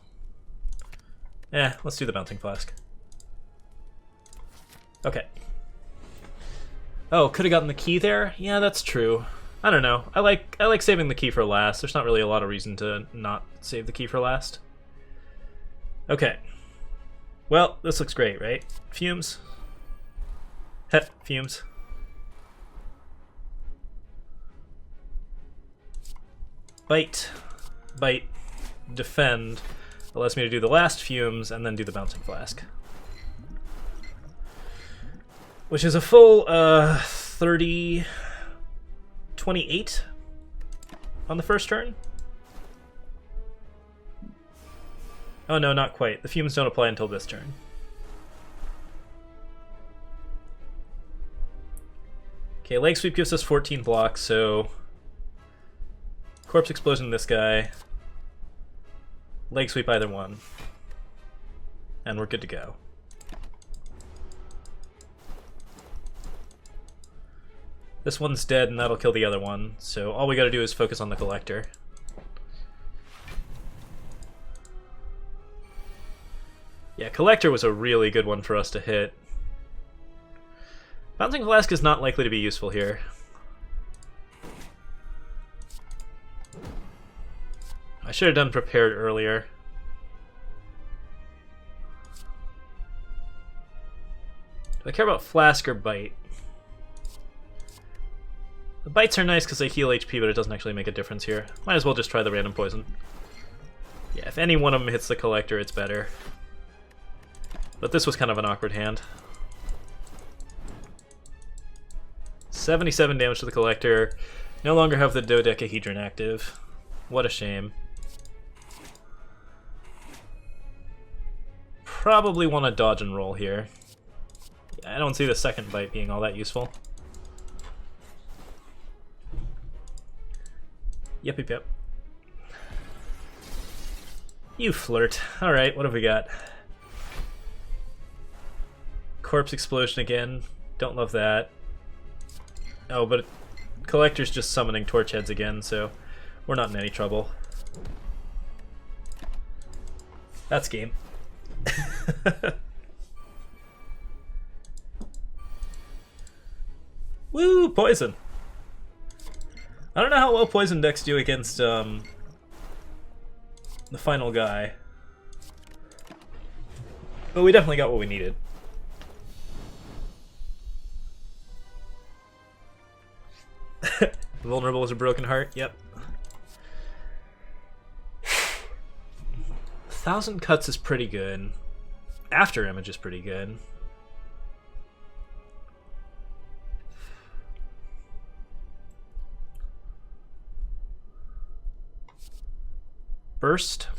Let's do the Bouncing Flask. Okay. Oh, could have gotten the key there? Yeah, that's true. I don't know. I like saving the key for last. There's not really a lot of reason to not save the key for last. Okay. Well, this looks great, right? Fumes. Het, fumes. Bite. Bite. Defend. Allows me to do the last fumes and then do the Bouncing Flask. Which is a full 30... 28 on the first turn? Oh no, not quite. The fumes don't apply until this turn. Okay, leg sweep gives us 14 blocks, so corpse explosion this guy, leg sweep either one, and we're good to go. This one's dead and that'll kill the other one, so all we gotta do is focus on the collector. Yeah, collector was a really good one for us to hit. Bouncing Flask is not likely to be useful here. I should have done prepared earlier. Do I care about Flask or Bite? The bites are nice because they heal HP, but it doesn't actually make a difference here. Might as well just try the random poison. Yeah, if any one of them hits the collector, it's better. But this was kind of an awkward hand. 77 damage to the collector. No longer have the dodecahedron active. What a shame. Probably want to dodge and roll here. Yeah, I don't see the second bite being all that useful. Yep. You flirt. Alright, what have we got? Corpse explosion again. Don't love that. Oh, but collector's just summoning torch heads again, so we're not in any trouble. That's game. Woo! Poison! I don't know how well poison decks do against the final guy. But we definitely got what we needed. Vulnerable as a broken heart, yep. 1,000 cuts is pretty good. After image is pretty good. Burst.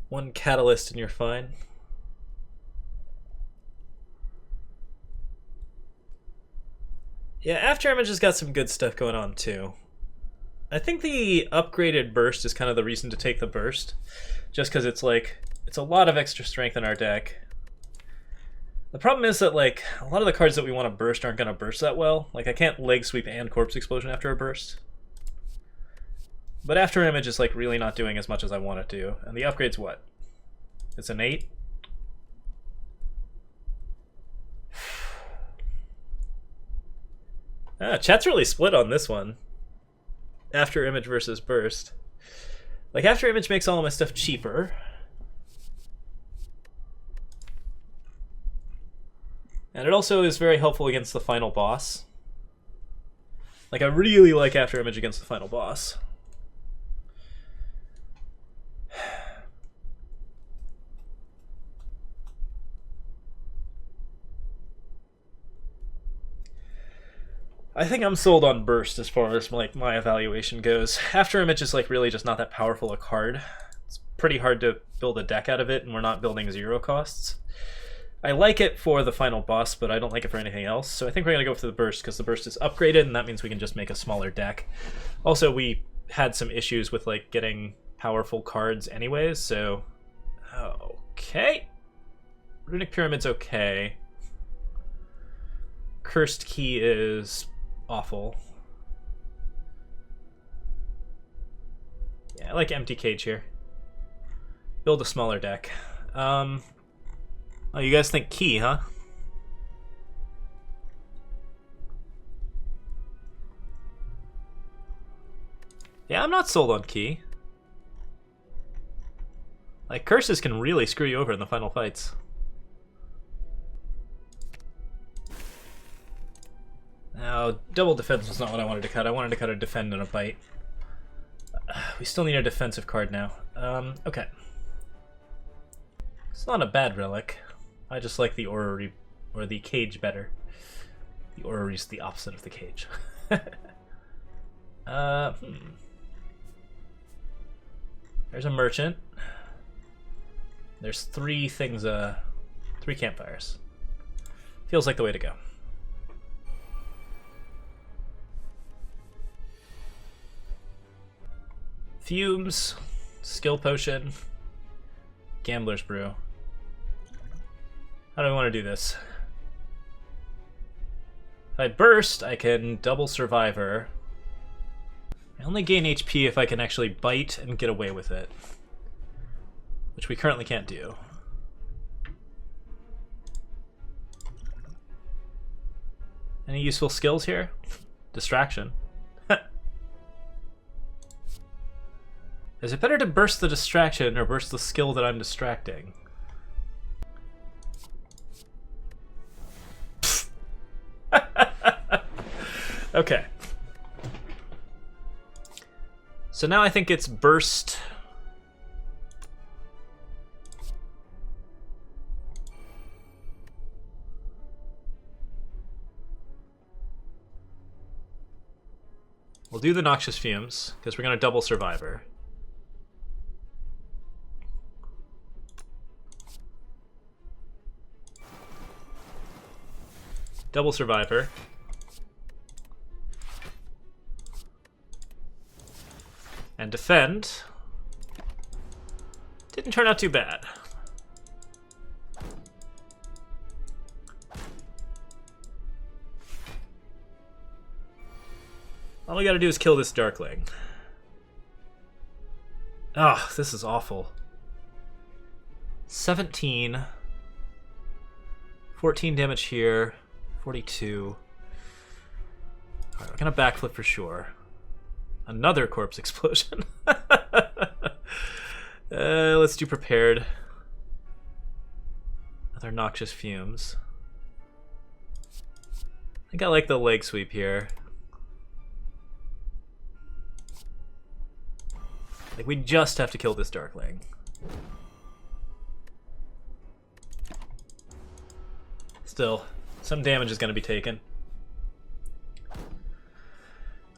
One catalyst and you're fine. Yeah, After Image has got some good stuff going on too. I think the upgraded burst is kind of the reason to take the burst. Just because it's like, it's a lot of extra strength in our deck. The problem is that like, a lot of the cards that we want to burst aren't going to burst that well. Like I can't leg sweep and corpse explosion after a burst. But After Image is like really not doing as much as I want it to. And the upgrade's what? It's an 8? Chat's really split on this one. After Image versus Burst. Like, After Image makes all of my stuff cheaper. And it also is very helpful against the final boss. Like, I really like After Image against the final boss. I think I'm sold on Burst as far as like my evaluation goes. After Image is like really just not that powerful a card. It's pretty hard to build a deck out of it, and we're not building 0 costs. I like it for the final boss, but I don't like it for anything else. So I think we're going to go for the Burst, because the Burst is upgraded, and that means we can just make a smaller deck. Also, we had some issues with like getting powerful cards anyways, so... Okay. Runic Pyramid's okay. Cursed Key is... awful. Yeah, I like Empty Cage here. Build a smaller deck. Oh, you guys think Key, huh? Yeah, I'm not sold on Key. Like, Curses can really screw you over in the final fights. Now, double defense was not what I wanted to cut. I wanted to cut a defend and a bite. We still need a defensive card now. Okay. It's not a bad relic. I just like the orrery or the cage better. The orrery's the opposite of the cage. There's a merchant. There's three things, 3 campfires. Feels like the way to go. Fumes, skill potion, gambler's brew. How do I want to do this? If I burst, I can double survivor. I only gain HP if I can actually bite and get away with it, which we currently can't do. Any useful skills here? Distraction. Is it better to burst the distraction or burst the skill that I'm distracting? Okay. So now I think it's burst. We'll do the noxious fumes because we're going to double survivor. Double survivor. And defend. Didn't turn out too bad. All we gotta do is kill this Darkling. Ah, this is awful. 17. 14 damage here. 42. Alright, we're gonna backflip for sure. Another corpse explosion. Let's do prepared. Another noxious fumes. I think I like the leg sweep here. Like, we just have to kill this Darkling. Still, some damage is going to be taken.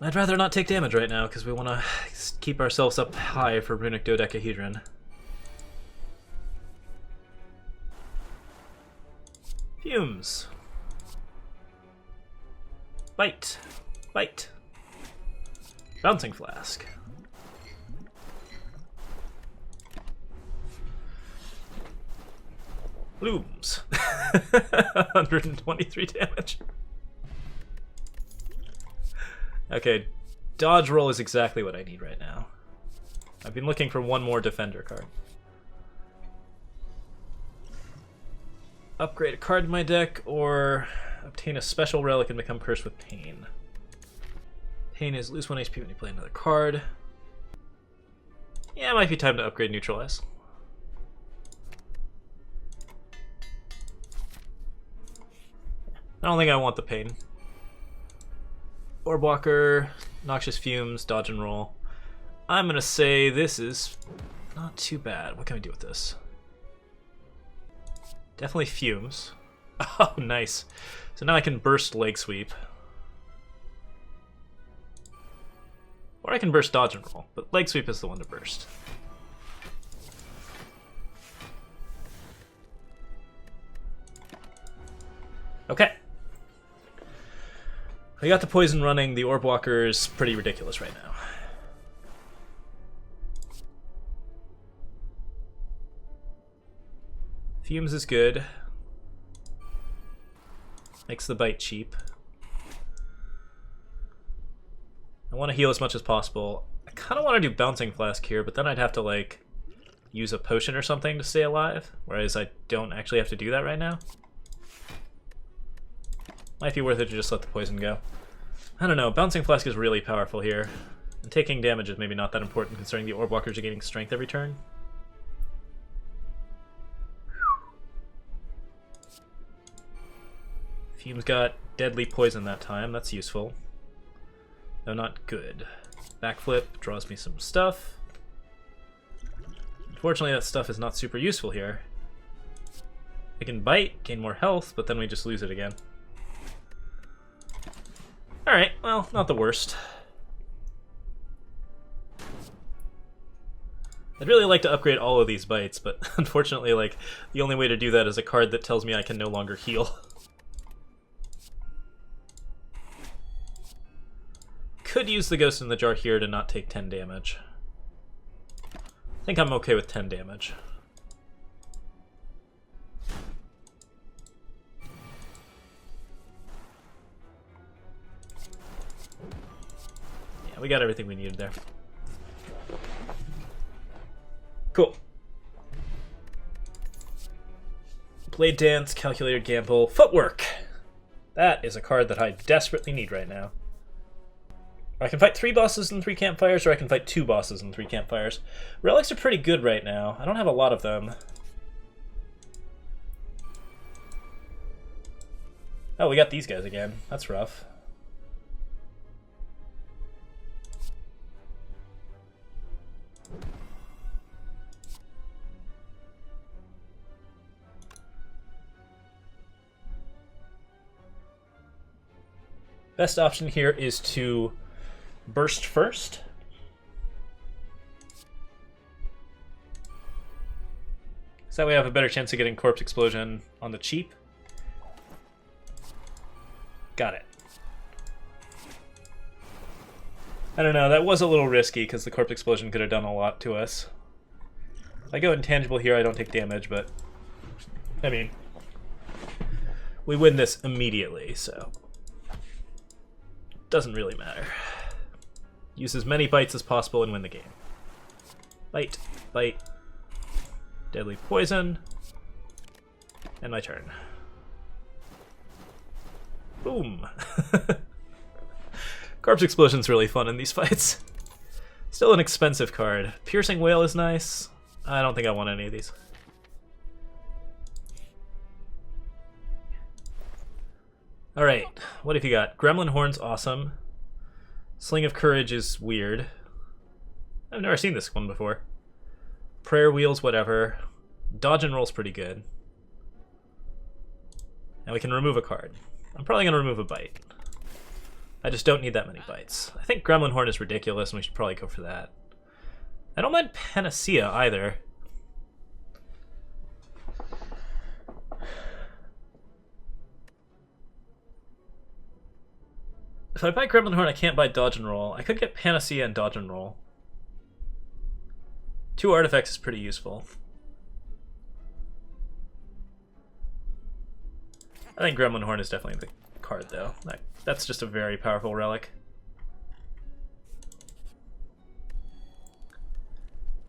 I'd rather not take damage right now, because we want to keep ourselves up high for Runic Dodecahedron. Fumes. Bite. Bite. Bouncing Flask. Blooms. 123 damage. Okay, dodge roll is exactly what I need right now. I've been looking for one more defender card. Upgrade a card in my deck, or obtain a special relic and become cursed with pain. Pain is lose 1 HP when you play another card. Yeah, it might be time to upgrade neutralize. I don't think I want the pain. Orbwalker, Noxious Fumes, dodge and roll. I'm gonna say this is not too bad. What can we do with this? Definitely Fumes. Oh, nice. So now I can burst leg sweep. Or I can burst dodge and roll, but leg sweep is the one to burst. Okay. We got the poison running. The Orb Walker is pretty ridiculous right now. Fumes is good. Makes the bite cheap. I want to heal as much as possible. I kind of want to do Bouncing Flask here, but then I'd have to, like, use a potion or something to stay alive, whereas I don't actually have to do that right now. Might be worth it to just let the poison go. I don't know, Bouncing Flask is really powerful here. And taking damage is maybe not that important considering the Orb Walkers are gaining strength every turn. Fumes got deadly poison that time, that's useful. Though not good. Backflip draws me some stuff. Unfortunately that stuff is not super useful here. I can bite, gain more health, but then we just lose it again. Alright, well, not the worst. I'd really like to upgrade all of these bites, but unfortunately, like, the only way to do that is a card that tells me I can no longer heal. Could use the Ghost in the Jar here to not take 10 damage. I think I'm okay with 10 damage. Yeah, we got everything we needed there. Cool. Blade Dance, Calculated Gamble, Footwork. That is a card that I desperately need right now. I can fight 3 bosses in 3 campfires, or I can fight 2 bosses in 3 campfires. Relics are pretty good right now. I don't have a lot of them. Oh, we got these guys again. That's rough. Best option here is to burst first. So that way I have a better chance of getting Corpse Explosion on the cheap. Got it. I don't know, that was a little risky because the Corpse Explosion could have done a lot to us. If I go Intangible here, I don't take damage, but I mean, we win this immediately, so doesn't really matter. Use as many bites as possible and win the game. Bite, bite, Deadly Poison, and my turn. Boom. Corpse Explosion's really fun in these fights. Still an expensive card. Piercing Wail is nice. I don't think I want any of these. Alright, what have you got? Gremlin Horn's awesome. Sling of Courage is weird. I've never seen this one before. Prayer Wheel's whatever. Dodge and Roll's pretty good. And we can remove a card. I'm probably going to remove a bite. I just don't need that many bites. I think Gremlin Horn is ridiculous and we should probably go for that. I don't mind Panacea either. If I buy Gremlin Horn, I can't buy Dodge and Roll. I could get Panacea and Dodge and Roll. 2 artifacts is pretty useful. I think Gremlin Horn is definitely the card, though. That's just a very powerful relic.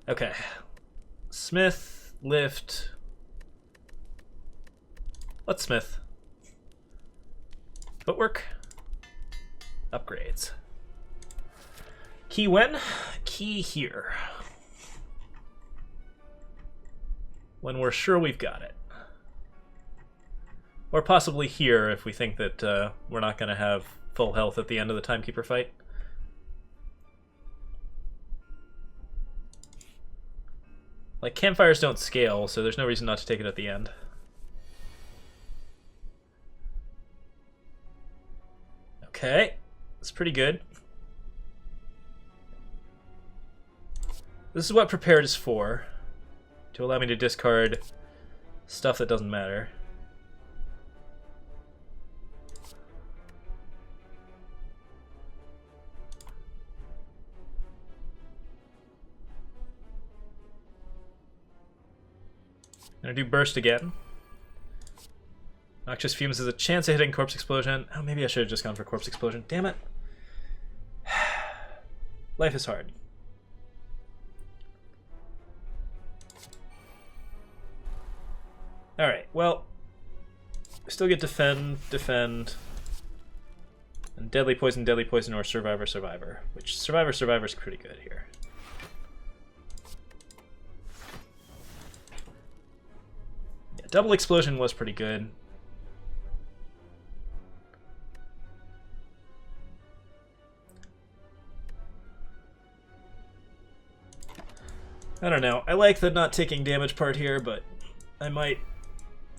Okay. Smith, Lift. What's Smith? Footwork. Upgrades. Key when? Key here. When we're sure we've got it. Or possibly here if we think that we're not going to have full health at the end of the Timekeeper fight. Like, campfires don't scale, so there's no reason not to take it at the end. Okay, that's pretty good. This is what Prepared is for. To allow me to discard stuff that doesn't matter. I'm gonna do Burst again. Noxious Fumes has a chance of hitting Corpse Explosion. Oh, maybe I should have just gone for Corpse Explosion. Damn it. Life is hard. Alright, well, we still get Defend, Defend, and Deadly Poison, or Survivor, Survivor, which Survivor, Survivor is pretty good here. Yeah, Double Explosion was pretty good. I don't know. I like the not taking damage part here, but I might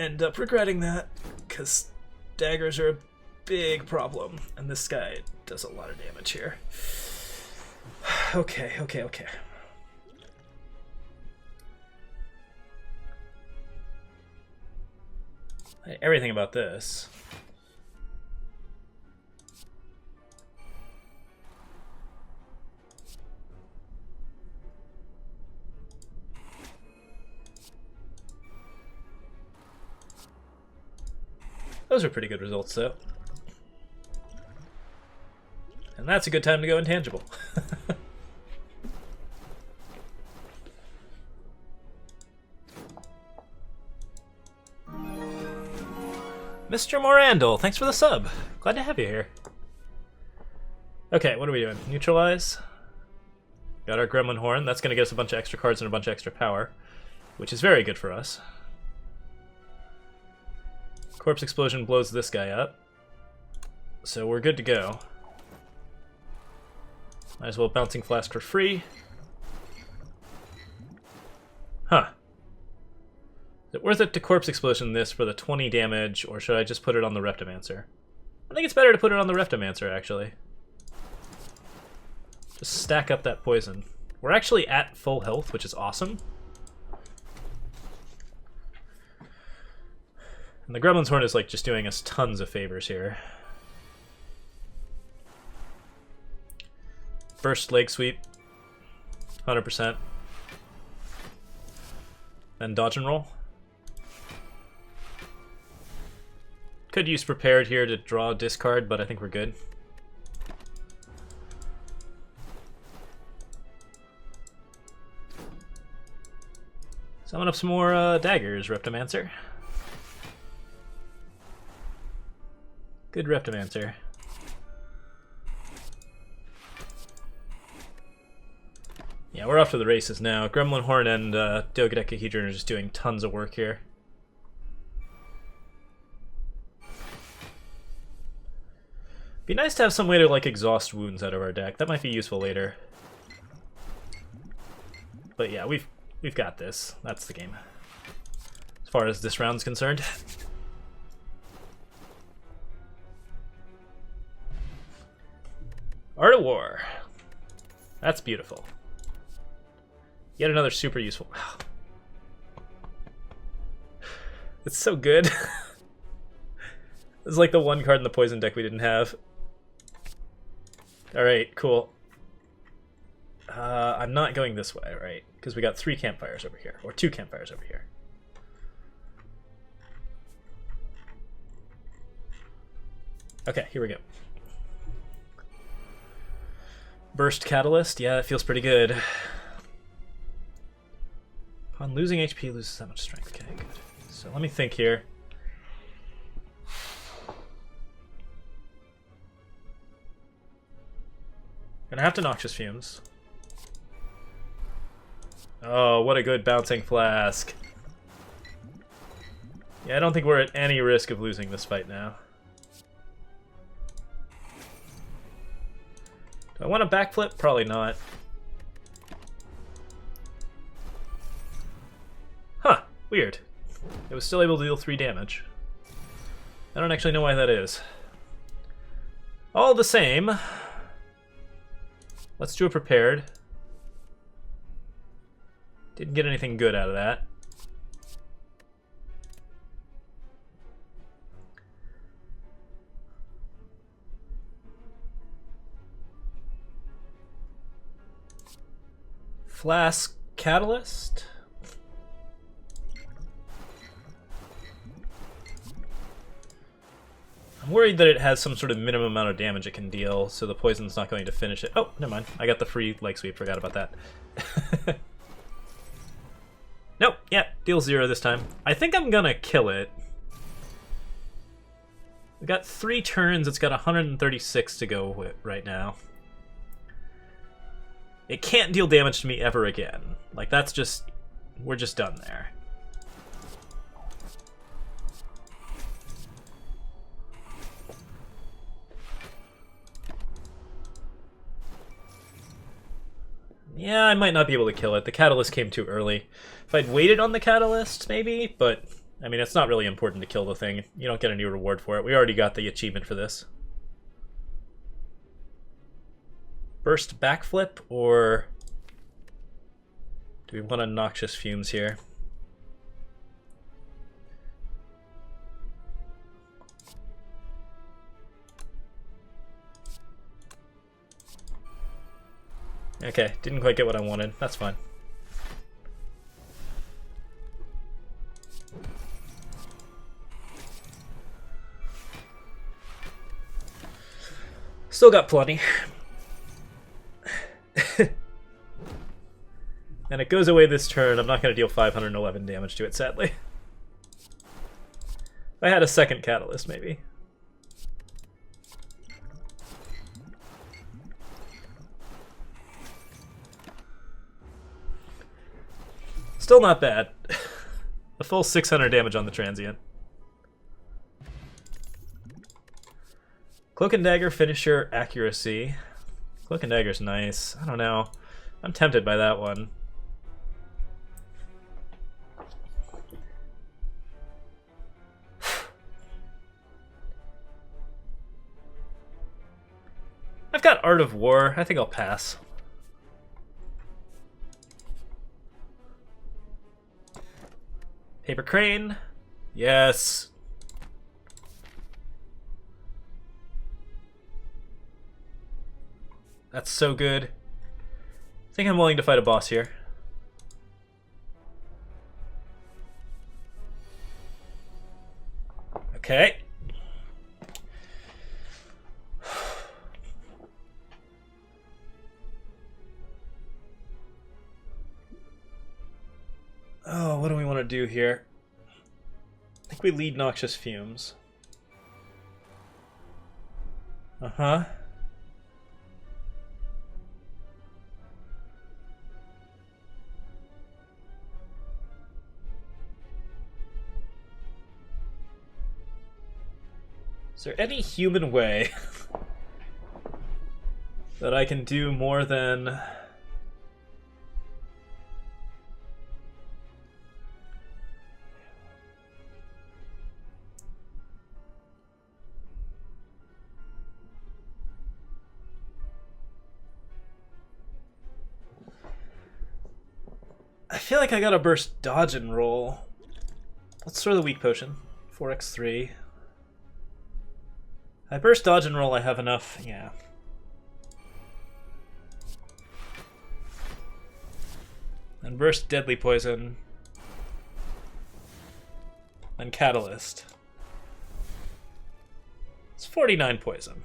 end up regretting that, because daggers are a big problem, and this guy does a lot of damage here. Okay. Everything about this. Those are pretty good results, though. And that's a good time to go intangible. Mr. Morandel, thanks for the sub. Glad to have you here. Okay, what are we doing? Neutralize. Got our Gremlin Horn. That's going to get us a bunch of extra cards and a bunch of extra power, which is very good for us. Corpse Explosion blows this guy up. So we're good to go. Might as well Bouncing Flask for free. Huh. Is it worth it to Corpse Explosion this for the 20 damage, or should I just put it on the Reptomancer? I think it's better to put it on the Reptomancer, actually. Just stack up that poison. We're actually at full health, which is awesome. And the Gremlin's Horn is like just doing us tons of favors here. Burst Leg Sweep. 100%. Then Dodge and Roll. Could use Prepared here to draw a discard, but I think we're good. Summon up some more daggers, Reptomancer. Good Reptomancer. Yeah, we're off to the races now. Gremlin Horn and Dodecahedron are just doing tons of work here. Be nice to have some way to like exhaust wounds out of our deck. That might be useful later. But yeah, we've got this. That's the game. As far as this round's concerned. Art of War. That's beautiful. Yet another super useful. It's so good. It's like the one card in the poison deck we didn't have. Alright, cool. I'm not going this way, right? Because we got 3 campfires over here. Or 2 campfires over here. Okay, here we go. Burst Catalyst, yeah, it feels pretty good. Upon losing HP, loses that much strength. Okay, good. So let me think here. Gonna have to Noxious Fumes. Oh, what a good Bouncing Flask. Yeah, I don't think we're at any risk of losing this fight now. Do I want a backflip? Probably not. Huh, weird. It was still able to deal 3 damage. I don't actually know why that is. All the same, let's do a Prepared. Didn't get anything good out of that. Flask Catalyst. I'm worried that it has some sort of minimum amount of damage it can deal, so the poison's not going to finish it. Oh, never mind. I got the free leg sweep. Forgot about that. Nope. Yeah, deal 0 this time. I think I'm gonna kill it. We got 3 turns. It's got 136 to go with right now. It can't deal damage to me ever again. Like, that's just... we're just done there. Yeah, I might not be able to kill it. The Catalyst came too early. If I'd waited on the Catalyst, maybe, but I mean, it's not really important to kill the thing. You don't get any reward for it. We already got the achievement for this. Burst backflip, or do we want a noxious fumes here? Okay, didn't quite get what I wanted. That's fine. Still got plenty. And it goes away this turn. I'm not going to deal 511 damage to it, sadly. If I had a second catalyst, maybe. Still not bad. A full 600 damage on the transient. Cloak and Dagger, Finisher, Accuracy. Cloak and Dagger's nice. I don't know. I'm tempted by that one. I've got Art of War. I think I'll pass. Paper Crane. Yes. That's so good. I think I'm willing to fight a boss here. Okay. Oh, what do we want to do here? I think we lead Noxious Fumes. Uh-huh. Is there any human way that I can do more than... I feel like I gotta burst dodge and roll. Let's throw the weak potion. 4x3. I burst dodge and roll, I have enough, yeah. And burst deadly poison. And catalyst. It's 49 poison.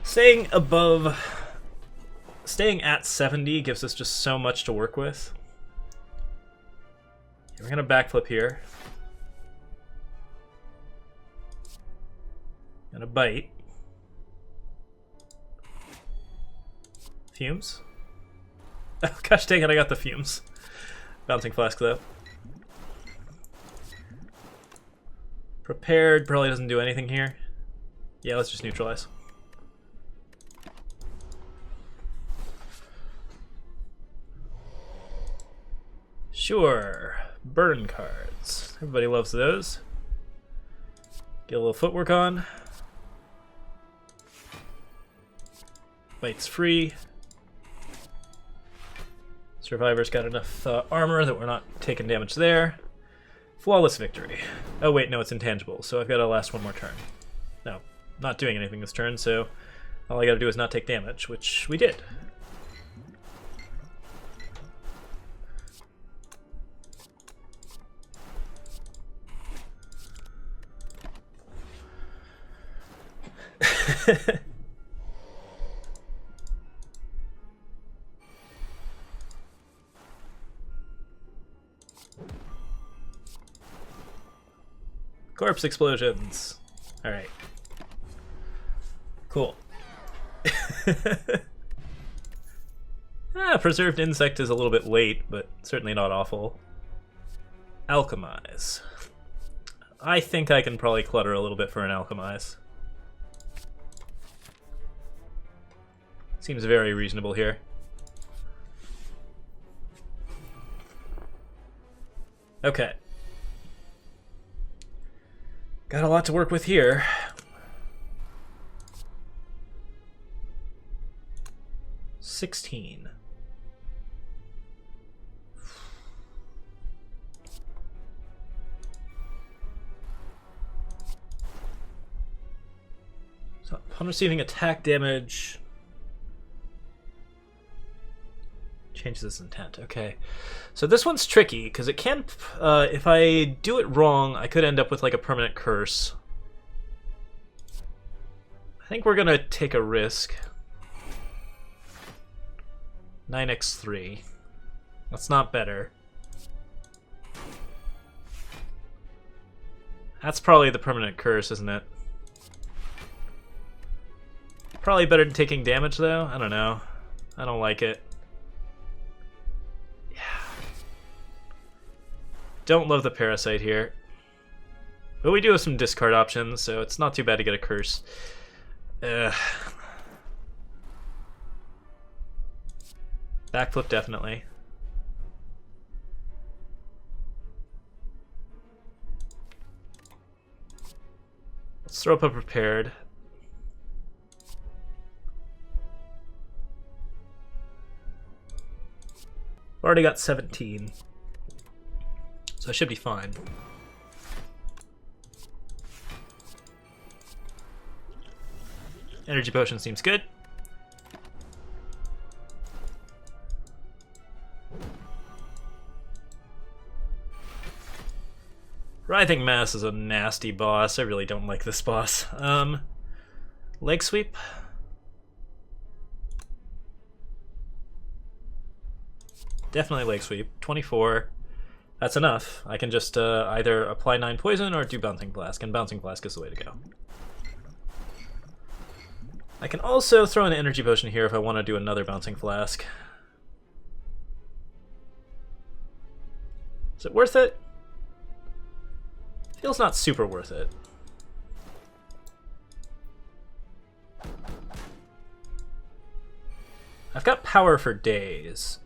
Staying at 70 gives us just so much to work with. We're gonna backflip here. Gonna bite. Fumes. Oh gosh dang it, I got the fumes. Bouncing flask though. Prepared probably doesn't do anything here. Yeah, let's just neutralize. Sure. Burn cards. Everybody loves those. Get a little footwork on. Bite's free. Survivor's got enough armor that we're not taking damage there. Flawless victory. Oh wait, no, it's intangible, so I've got to last one more turn. No, not doing anything this turn, so all I gotta do is not take damage, which we did. Corpse explosions. All right. Cool. Preserved insect is a little bit late, but certainly not awful. Alchemize. I think I can probably clutter a little bit for an alchemize. Seems very reasonable here. Okay. Got a lot to work with here. $16. So upon receiving attack damage, changes its intent. Okay, so this one's tricky because it can. If I do it wrong, I could end up with like a permanent curse. I think we're gonna take a risk. 9x3. That's not better. That's probably the permanent curse, isn't it? Probably better than taking damage, though. I don't know. I don't like it. Yeah. Don't love the parasite here. But we do have some discard options, so it's not too bad to get a curse. Backflip, definitely. Let's throw up a prepared. Already got 17, so I should be fine. Energy potion seems good. Writhing Mass is a nasty boss. I really don't like this boss. Leg sweep. Definitely leg sweep. 24. That's enough. I can just either apply 9 poison or do Bouncing Flask, and Bouncing Flask is the way to go. I can also throw an energy potion here if I want to do another Bouncing Flask. Is it worth it? Feels not super worth it. I've got power for days.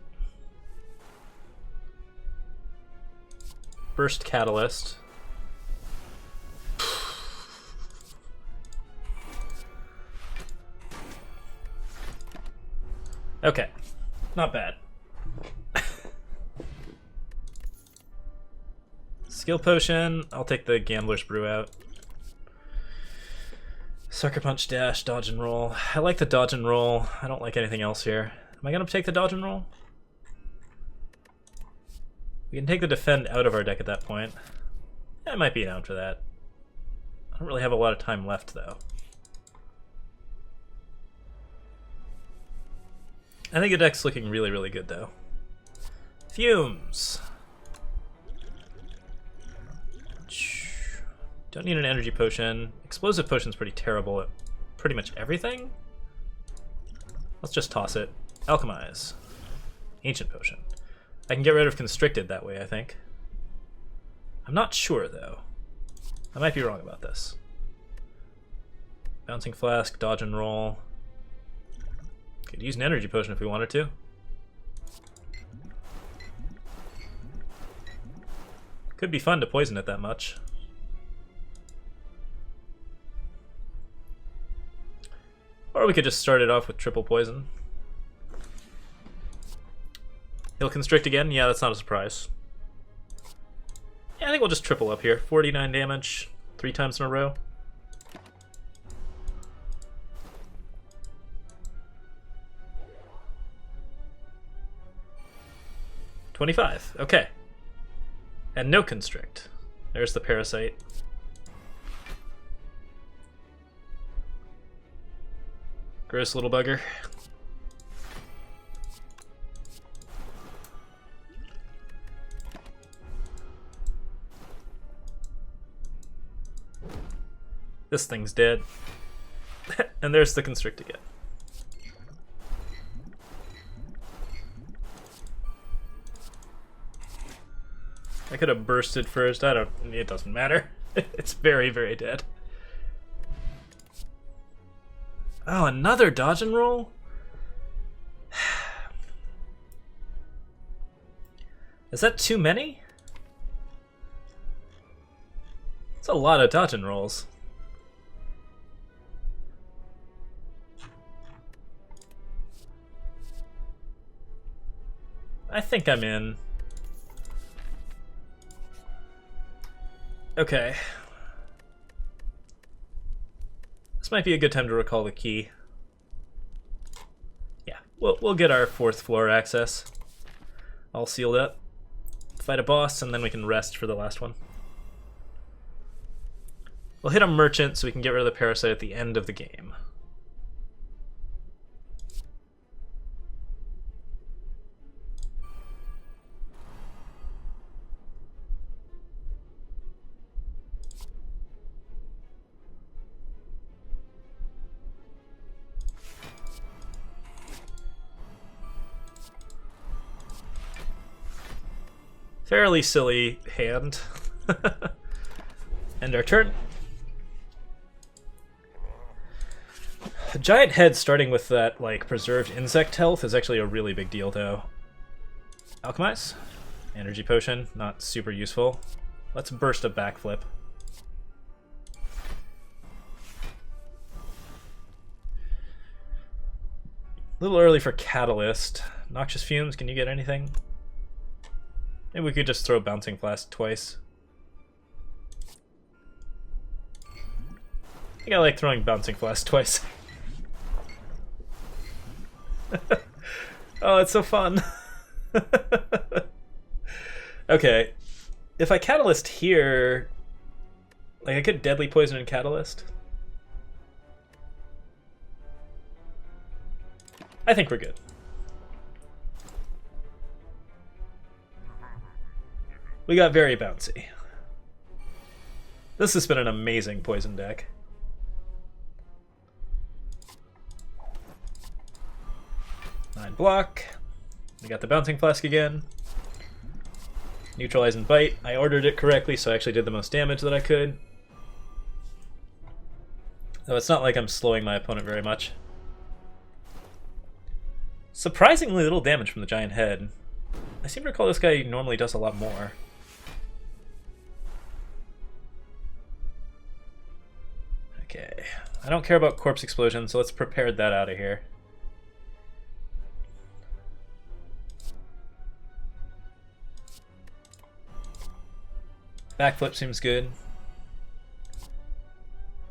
Burst Catalyst. Okay, not bad. Skill Potion, I'll take the Gambler's Brew out. Sucker Punch, Dash, Dodge and Roll. I like the Dodge and Roll. I don't like anything else here. Am I going to take the Dodge and Roll? We can take the Defend out of our deck at that point. I might be down for that. I don't really have a lot of time left, though. I think the deck's looking really, really good, though. Fumes. Don't need an energy potion. Explosive potion's pretty terrible at pretty much everything. Let's just toss it. Alchemize. Ancient potion. I can get rid of Constricted that way, I think. I'm not sure, though. I might be wrong about this. Bouncing Flask, Dodge and Roll. Could use an energy potion if we wanted to. Could be fun to poison it that much. Or we could just start it off with triple poison. He'll constrict again? Yeah, that's not a surprise. Yeah, I think we'll just triple up here. 49 damage, 3 times in a row. $25, okay. And no constrict. There's the parasite. Gross little bugger. This thing's dead. And there's the constrict again. I could have bursted first. It doesn't matter. It's very, very dead. Oh, another Dodge and Roll? Is that too many? It's a lot of dodge and rolls. I think I'm in. Okay. This might be a good time to recall the key. Yeah, we'll get our 4th floor access. All sealed up. Fight a boss, and then we can rest for the last one. We'll hit a merchant so we can get rid of the parasite at the end of the game. Fairly silly hand. End our turn. A giant head starting with that, like, preserved insect health is actually a really big deal, though. Alchemize. Energy potion, not super useful. Let's burst a backflip. A little early for Catalyst. Noxious Fumes, can you get anything? Maybe we could just throw Bouncing Flask twice. I think I like throwing Bouncing Flask twice. Oh, it's so fun. Okay. If I Catalyst here... Like, I could Deadly Poison and Catalyst. I think we're good. We got very bouncy. This has been an amazing poison deck. Nine block. We got the Bouncing Flask again. Neutralize and Bite. I ordered it correctly, so I actually did the most damage that I could. Though it's not like I'm slowing my opponent very much. Surprisingly little damage from the giant head. I seem to recall this guy normally does a lot more. Okay, I don't care about Corpse Explosion, so let's prepare that out of here. Backflip seems good.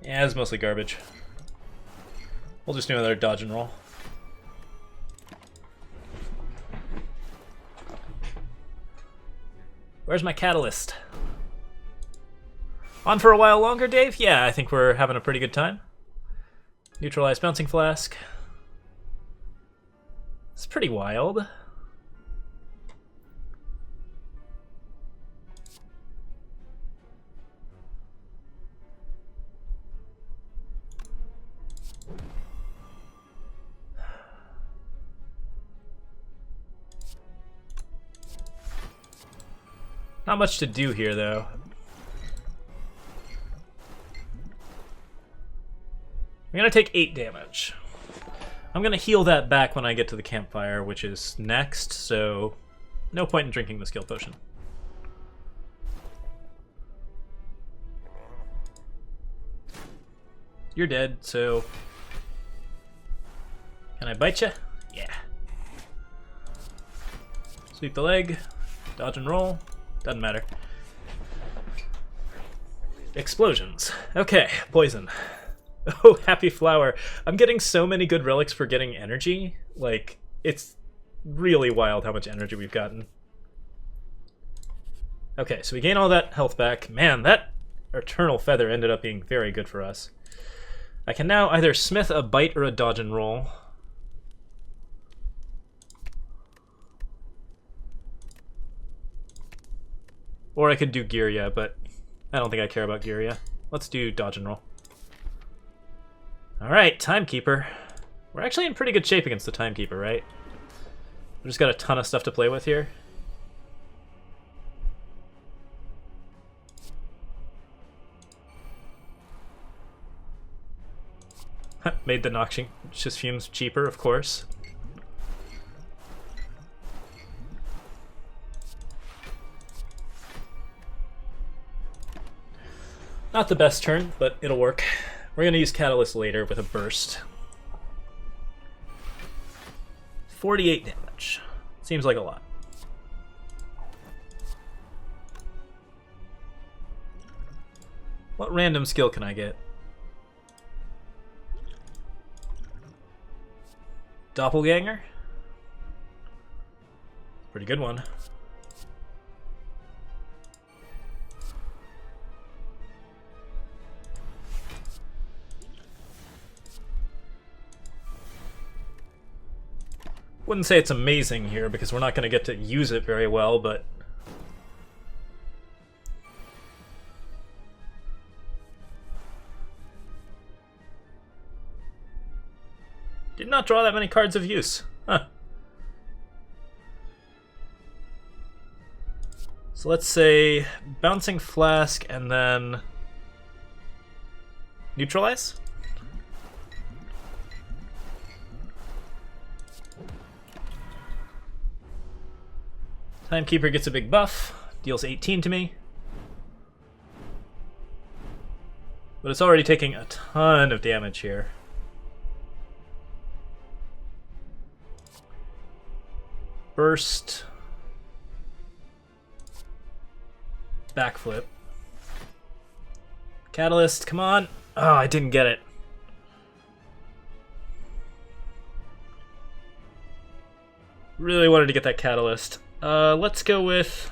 Yeah, it's mostly garbage. We'll just do another dodge and roll. Where's my Catalyst? On for a while longer, Dave? Yeah, I think we're having a pretty good time. Neutralize Bouncing Flask. It's pretty wild. Not much to do here, though. I'm gonna take 8 damage. I'm gonna heal that back when I get to the campfire, which is next, so no point in drinking the skill potion. You're dead, so... Can I bite you? Yeah. Sweep the leg. Dodge and roll. Doesn't matter. Explosions. Okay, poison. Oh, happy flower. I'm getting so many good relics for getting energy. Like, it's really wild how much energy we've gotten. Okay, so we gain all that health back. Man, that Eternal Feather ended up being very good for us. I can now either smith a bite or a dodge and roll. Or I could do Girya, but I don't think I care about Girya. Let's do dodge and roll. Alright, Timekeeper. We're actually in pretty good shape against the Timekeeper, right? We've just got a ton of stuff to play with here. Made the Noxious Fumes cheaper, of course. Not the best turn, but it'll work. We're going to use Catalyst later with a burst. 48 damage. Seems like a lot. What random skill can I get? Doppelganger? Pretty good one. Wouldn't say it's amazing here because we're not going to get to use it very well, but did not draw that many cards of use. Huh. So let's say Bouncing Flask and then Neutralize? Timekeeper gets a big buff, deals 18 to me. But it's already taking a ton of damage here. Burst. Backflip. Catalyst, come on. Oh, I didn't get it. Really wanted to get that Catalyst. Let's go with...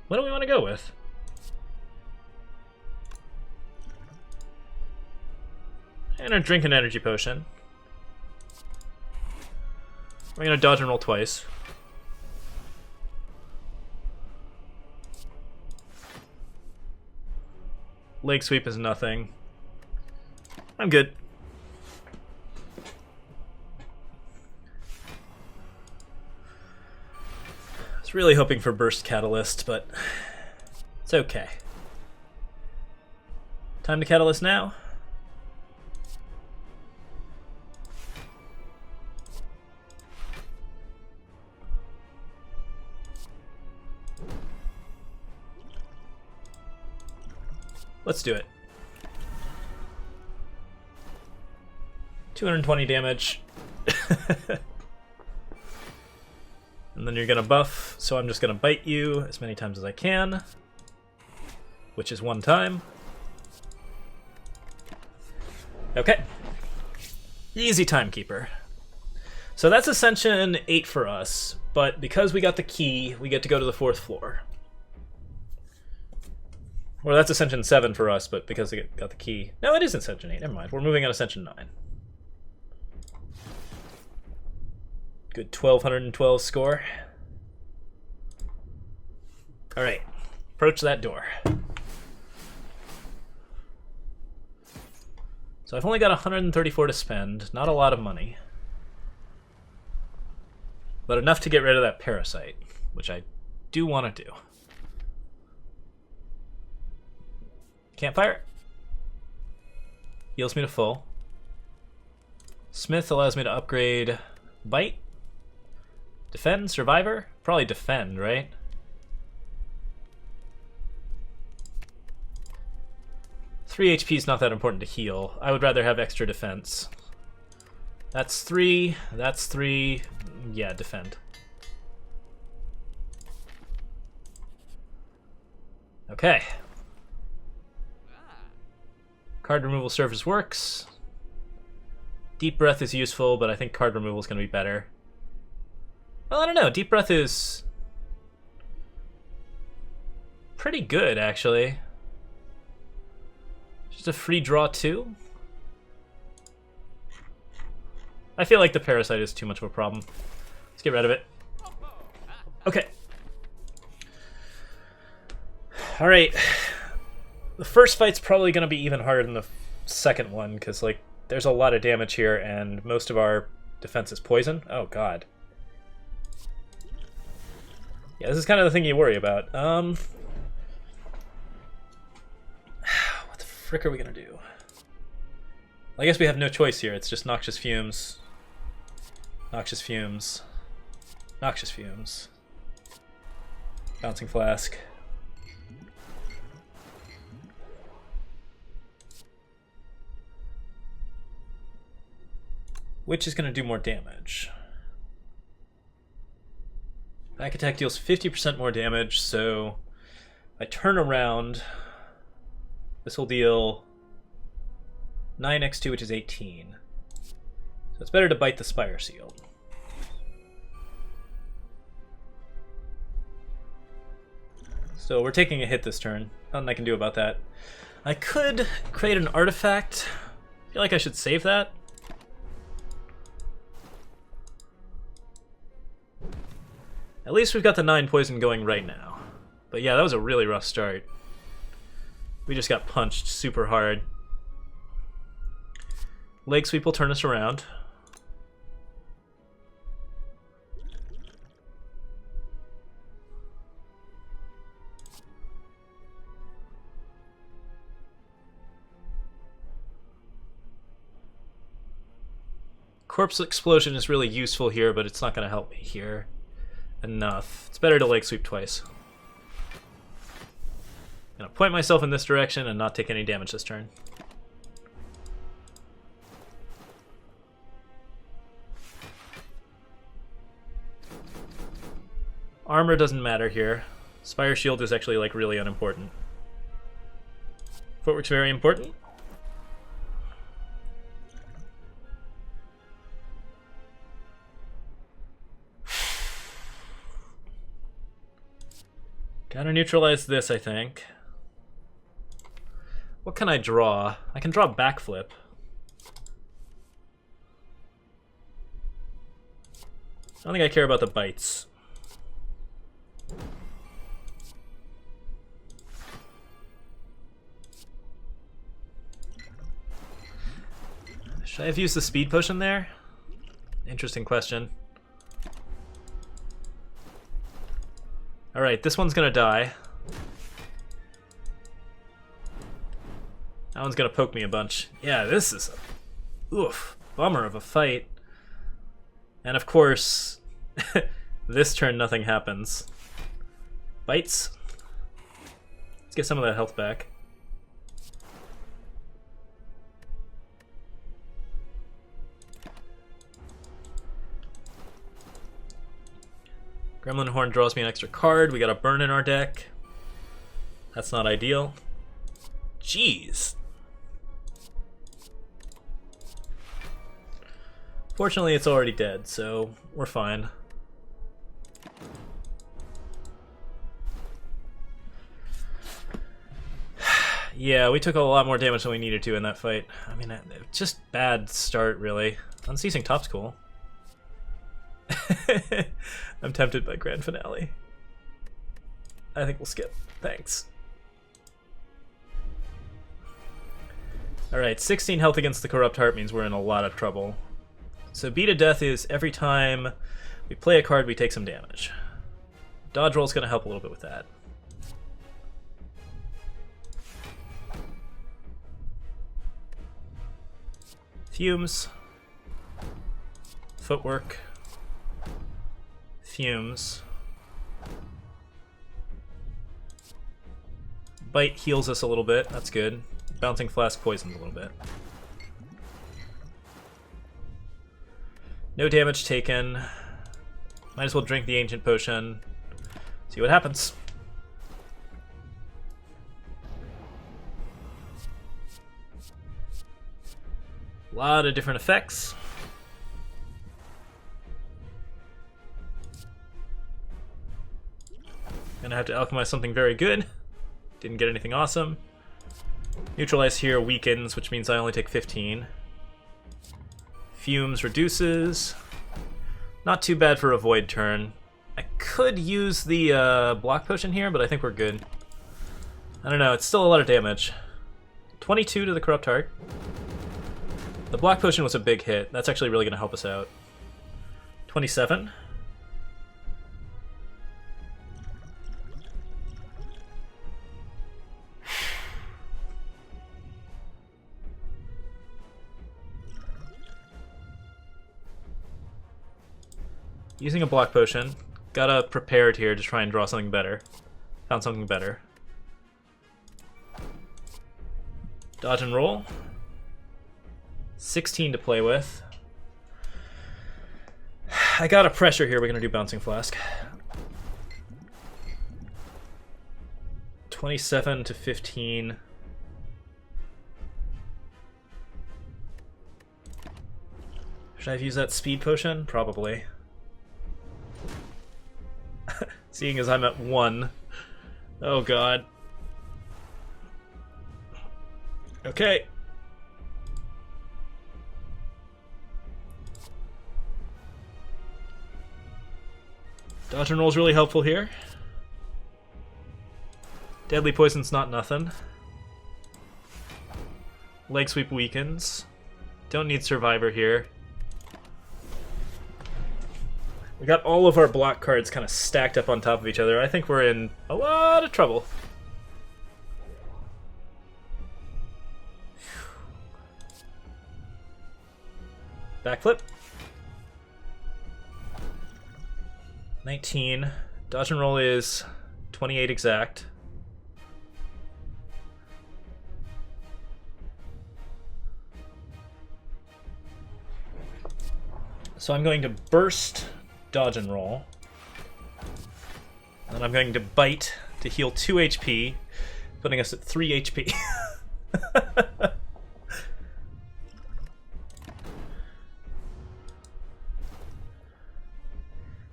What do we want to go with? I'm gonna drink an energy potion. We're gonna dodge and roll twice. Leg sweep is nothing. I'm good. I was really hoping for Burst Catalyst, but it's okay. Time to Catalyst now. Let's do it. 220 damage. And then you're gonna buff, so I'm just gonna bite you as many times as I can, which is one time. Okay. Easy Timekeeper. So that's Ascension 8 for us, but because we got the key, we get to go to the 4th floor. Well, that's Ascension 7 for us, but because we got the key... No, it is Ascension 8. Never mind. We're moving on Ascension 9. Good 1,212 score. Alright. Approach that door. So I've only got 134 to spend. Not a lot of money. But enough to get rid of that Parasite, which I do want to do. Campfire heals me to full. Smith allows me to upgrade Bite. Defend, Survivor? Probably defend, right? Three HP is not that important to heal. I would rather have extra defense. That's 3. That's 3. Yeah, defend. Okay. Card removal surface works. Deep Breath is useful, but I think card removal is going to be better. Well, I don't know. Deep Breath is pretty good, actually. Just a free draw, too. I feel like the Parasite is too much of a problem. Let's get rid of it. Okay. Alright. The first fight's probably going to be even harder than the second one, because, like, there's a lot of damage here, and most of our defense is poison. Oh, God. Yeah, this is kind of the thing you worry about. What the frick are we going to do? I guess we have no choice here. It's just Noxious Fumes. Noxious Fumes. Noxious Fumes. Bouncing Flask. which is going to do more damage. Back attack deals 50% more damage, so I turn around. This will deal 9x2, which is 18. So it's better to bite the Spire Shield. So we're taking a hit this turn. Nothing I can do about that. I could create an artifact. I feel like I should save that. At least we've got the 9 poison going right now. But yeah, that was a really rough start. We just got punched super hard. Leg Sweep will turn us around. Corpse Explosion is really useful here, but it's not going to help me here enough. It's better to Leg Sweep twice. I'm going to point myself in this direction and not take any damage this turn. Armor doesn't matter here. Spire Shield is actually like really unimportant. Footwork's very important. Gotta neutralize this, I think. What can I draw? I can draw Backflip. I don't think I care about the bites. Should I have used the speed potion there? Interesting question. Alright, this one's gonna die. That one's gonna poke me a bunch. Yeah, this is a bummer of a fight. And of course, this turn nothing happens. Bites. Let's get some of that health back. Gremlin Horn draws me an extra card. We got a burn in our deck. That's not ideal. Jeez. Fortunately, it's already dead, so we're fine. Yeah, we took a lot more damage than we needed to in that fight. I mean, just bad start, really. Unceasing Top's cool. I'm tempted by Grand Finale. I think we'll skip. Thanks. Alright, 16 health against the Corrupt Heart means we're in a lot of trouble. So Beat of Death is every time we play a card, we take some damage. Dodge Roll's going to help a little bit with that. Fumes. Footwork. Fumes. Bite heals us a little bit, that's good. Bouncing Flask poisons a little bit. No damage taken. Might as well drink the Ancient Potion. See what happens. A lot of different effects. Gonna have to alchemize something very good. Didn't get anything awesome. Neutralize here weakens, which means I only take 15. Fumes reduces. Not too bad for a void turn. I could use the block potion here, but I think we're good. I don't know, it's still a lot of damage. 22 to the Corrupt Heart. The block potion was a big hit. That's actually really going to help us out. 27. Using a block potion. Gotta prepared here to try and draw something better. Found something better. Dodge and roll. 16 to play with. I got a pressure here. We're going to do Bouncing Flask. 27 to 15. Should I have used that speed potion? Probably. Seeing as I'm at 1. Oh god. Okay. Dodge and roll's really helpful here. Deadly poison's not nothing. Leg sweep weakens. Don't need survivor here. We got all of our block cards kind of stacked up on top of each other. I think we're in a lot of trouble. Backflip. 19. Dodge and roll is 28 exact. So I'm going to burst, dodge and roll. And I'm going to bite to heal 2 HP, putting us at 3 HP.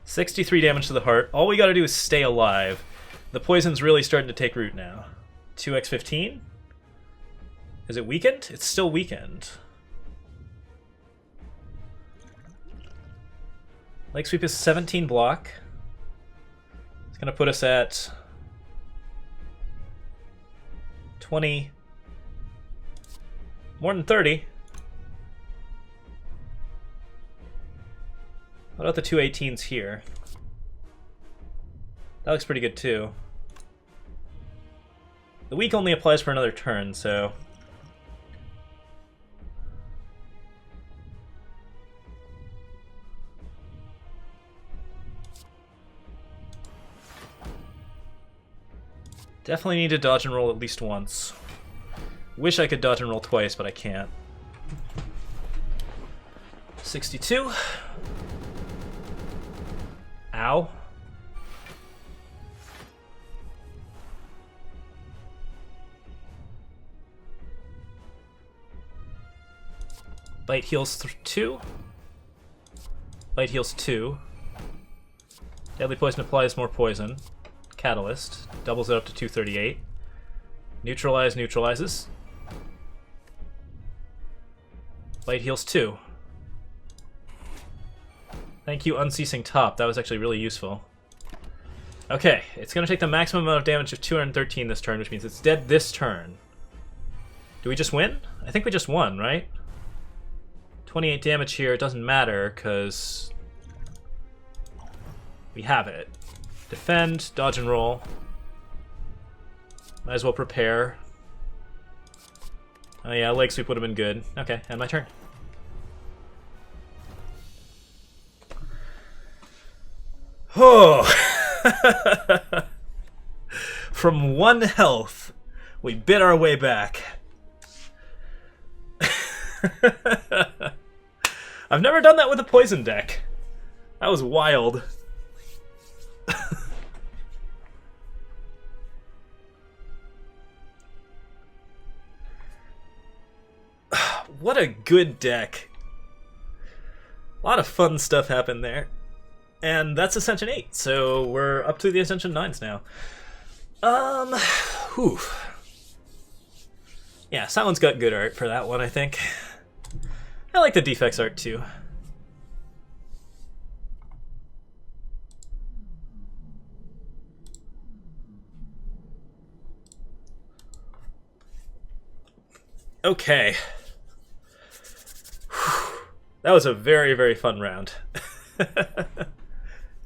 63 damage to the heart. All we gotta do is stay alive. The poison's really starting to take root now. 2x15? Is it weakened? It's still weakened. Leg sweep is 17 block. It's gonna put us at 20. More than 30. What about the 2 18s here? That looks pretty good too. The weak only applies for another turn, so... Definitely need to dodge and roll at least once. Wish I could dodge and roll twice, but I can't. 62. Ow. Bite heals 2. Bite heals 2. Deadly poison applies more poison. Catalyst. Doubles it up to 238. Neutralize neutralizes. Bite heals 2. Thank you, Unceasing Top. That was actually really useful. Okay, it's going to take the maximum amount of damage of 213 this turn, which means it's dead this turn. Do we just win? I think we just won, right? 28 damage here. It doesn't matter, because we have it. Defend, dodge and roll. Might as well prepare. Oh yeah, leg sweep would have been good. Okay, end my turn. Oh! From 1 health, we bit our way back. I've never done that with a poison deck. That was wild. What a good deck. A lot of fun stuff happened there. And that's Ascension 8, so we're up to the Ascension 9s now. Whew. Yeah, Silent's got good art for that one, I think. I like the defects art too. Okay. Whew. That was a very, very fun round.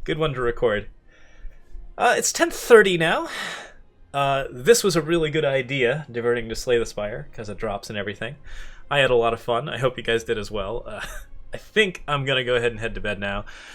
Good one to record. It's 10:30 now. This was a really good idea, diverting to Slay the Spire, because it drops and everything. I had a lot of fun. I hope you guys did as well. I think I'm going to go ahead and head to bed now.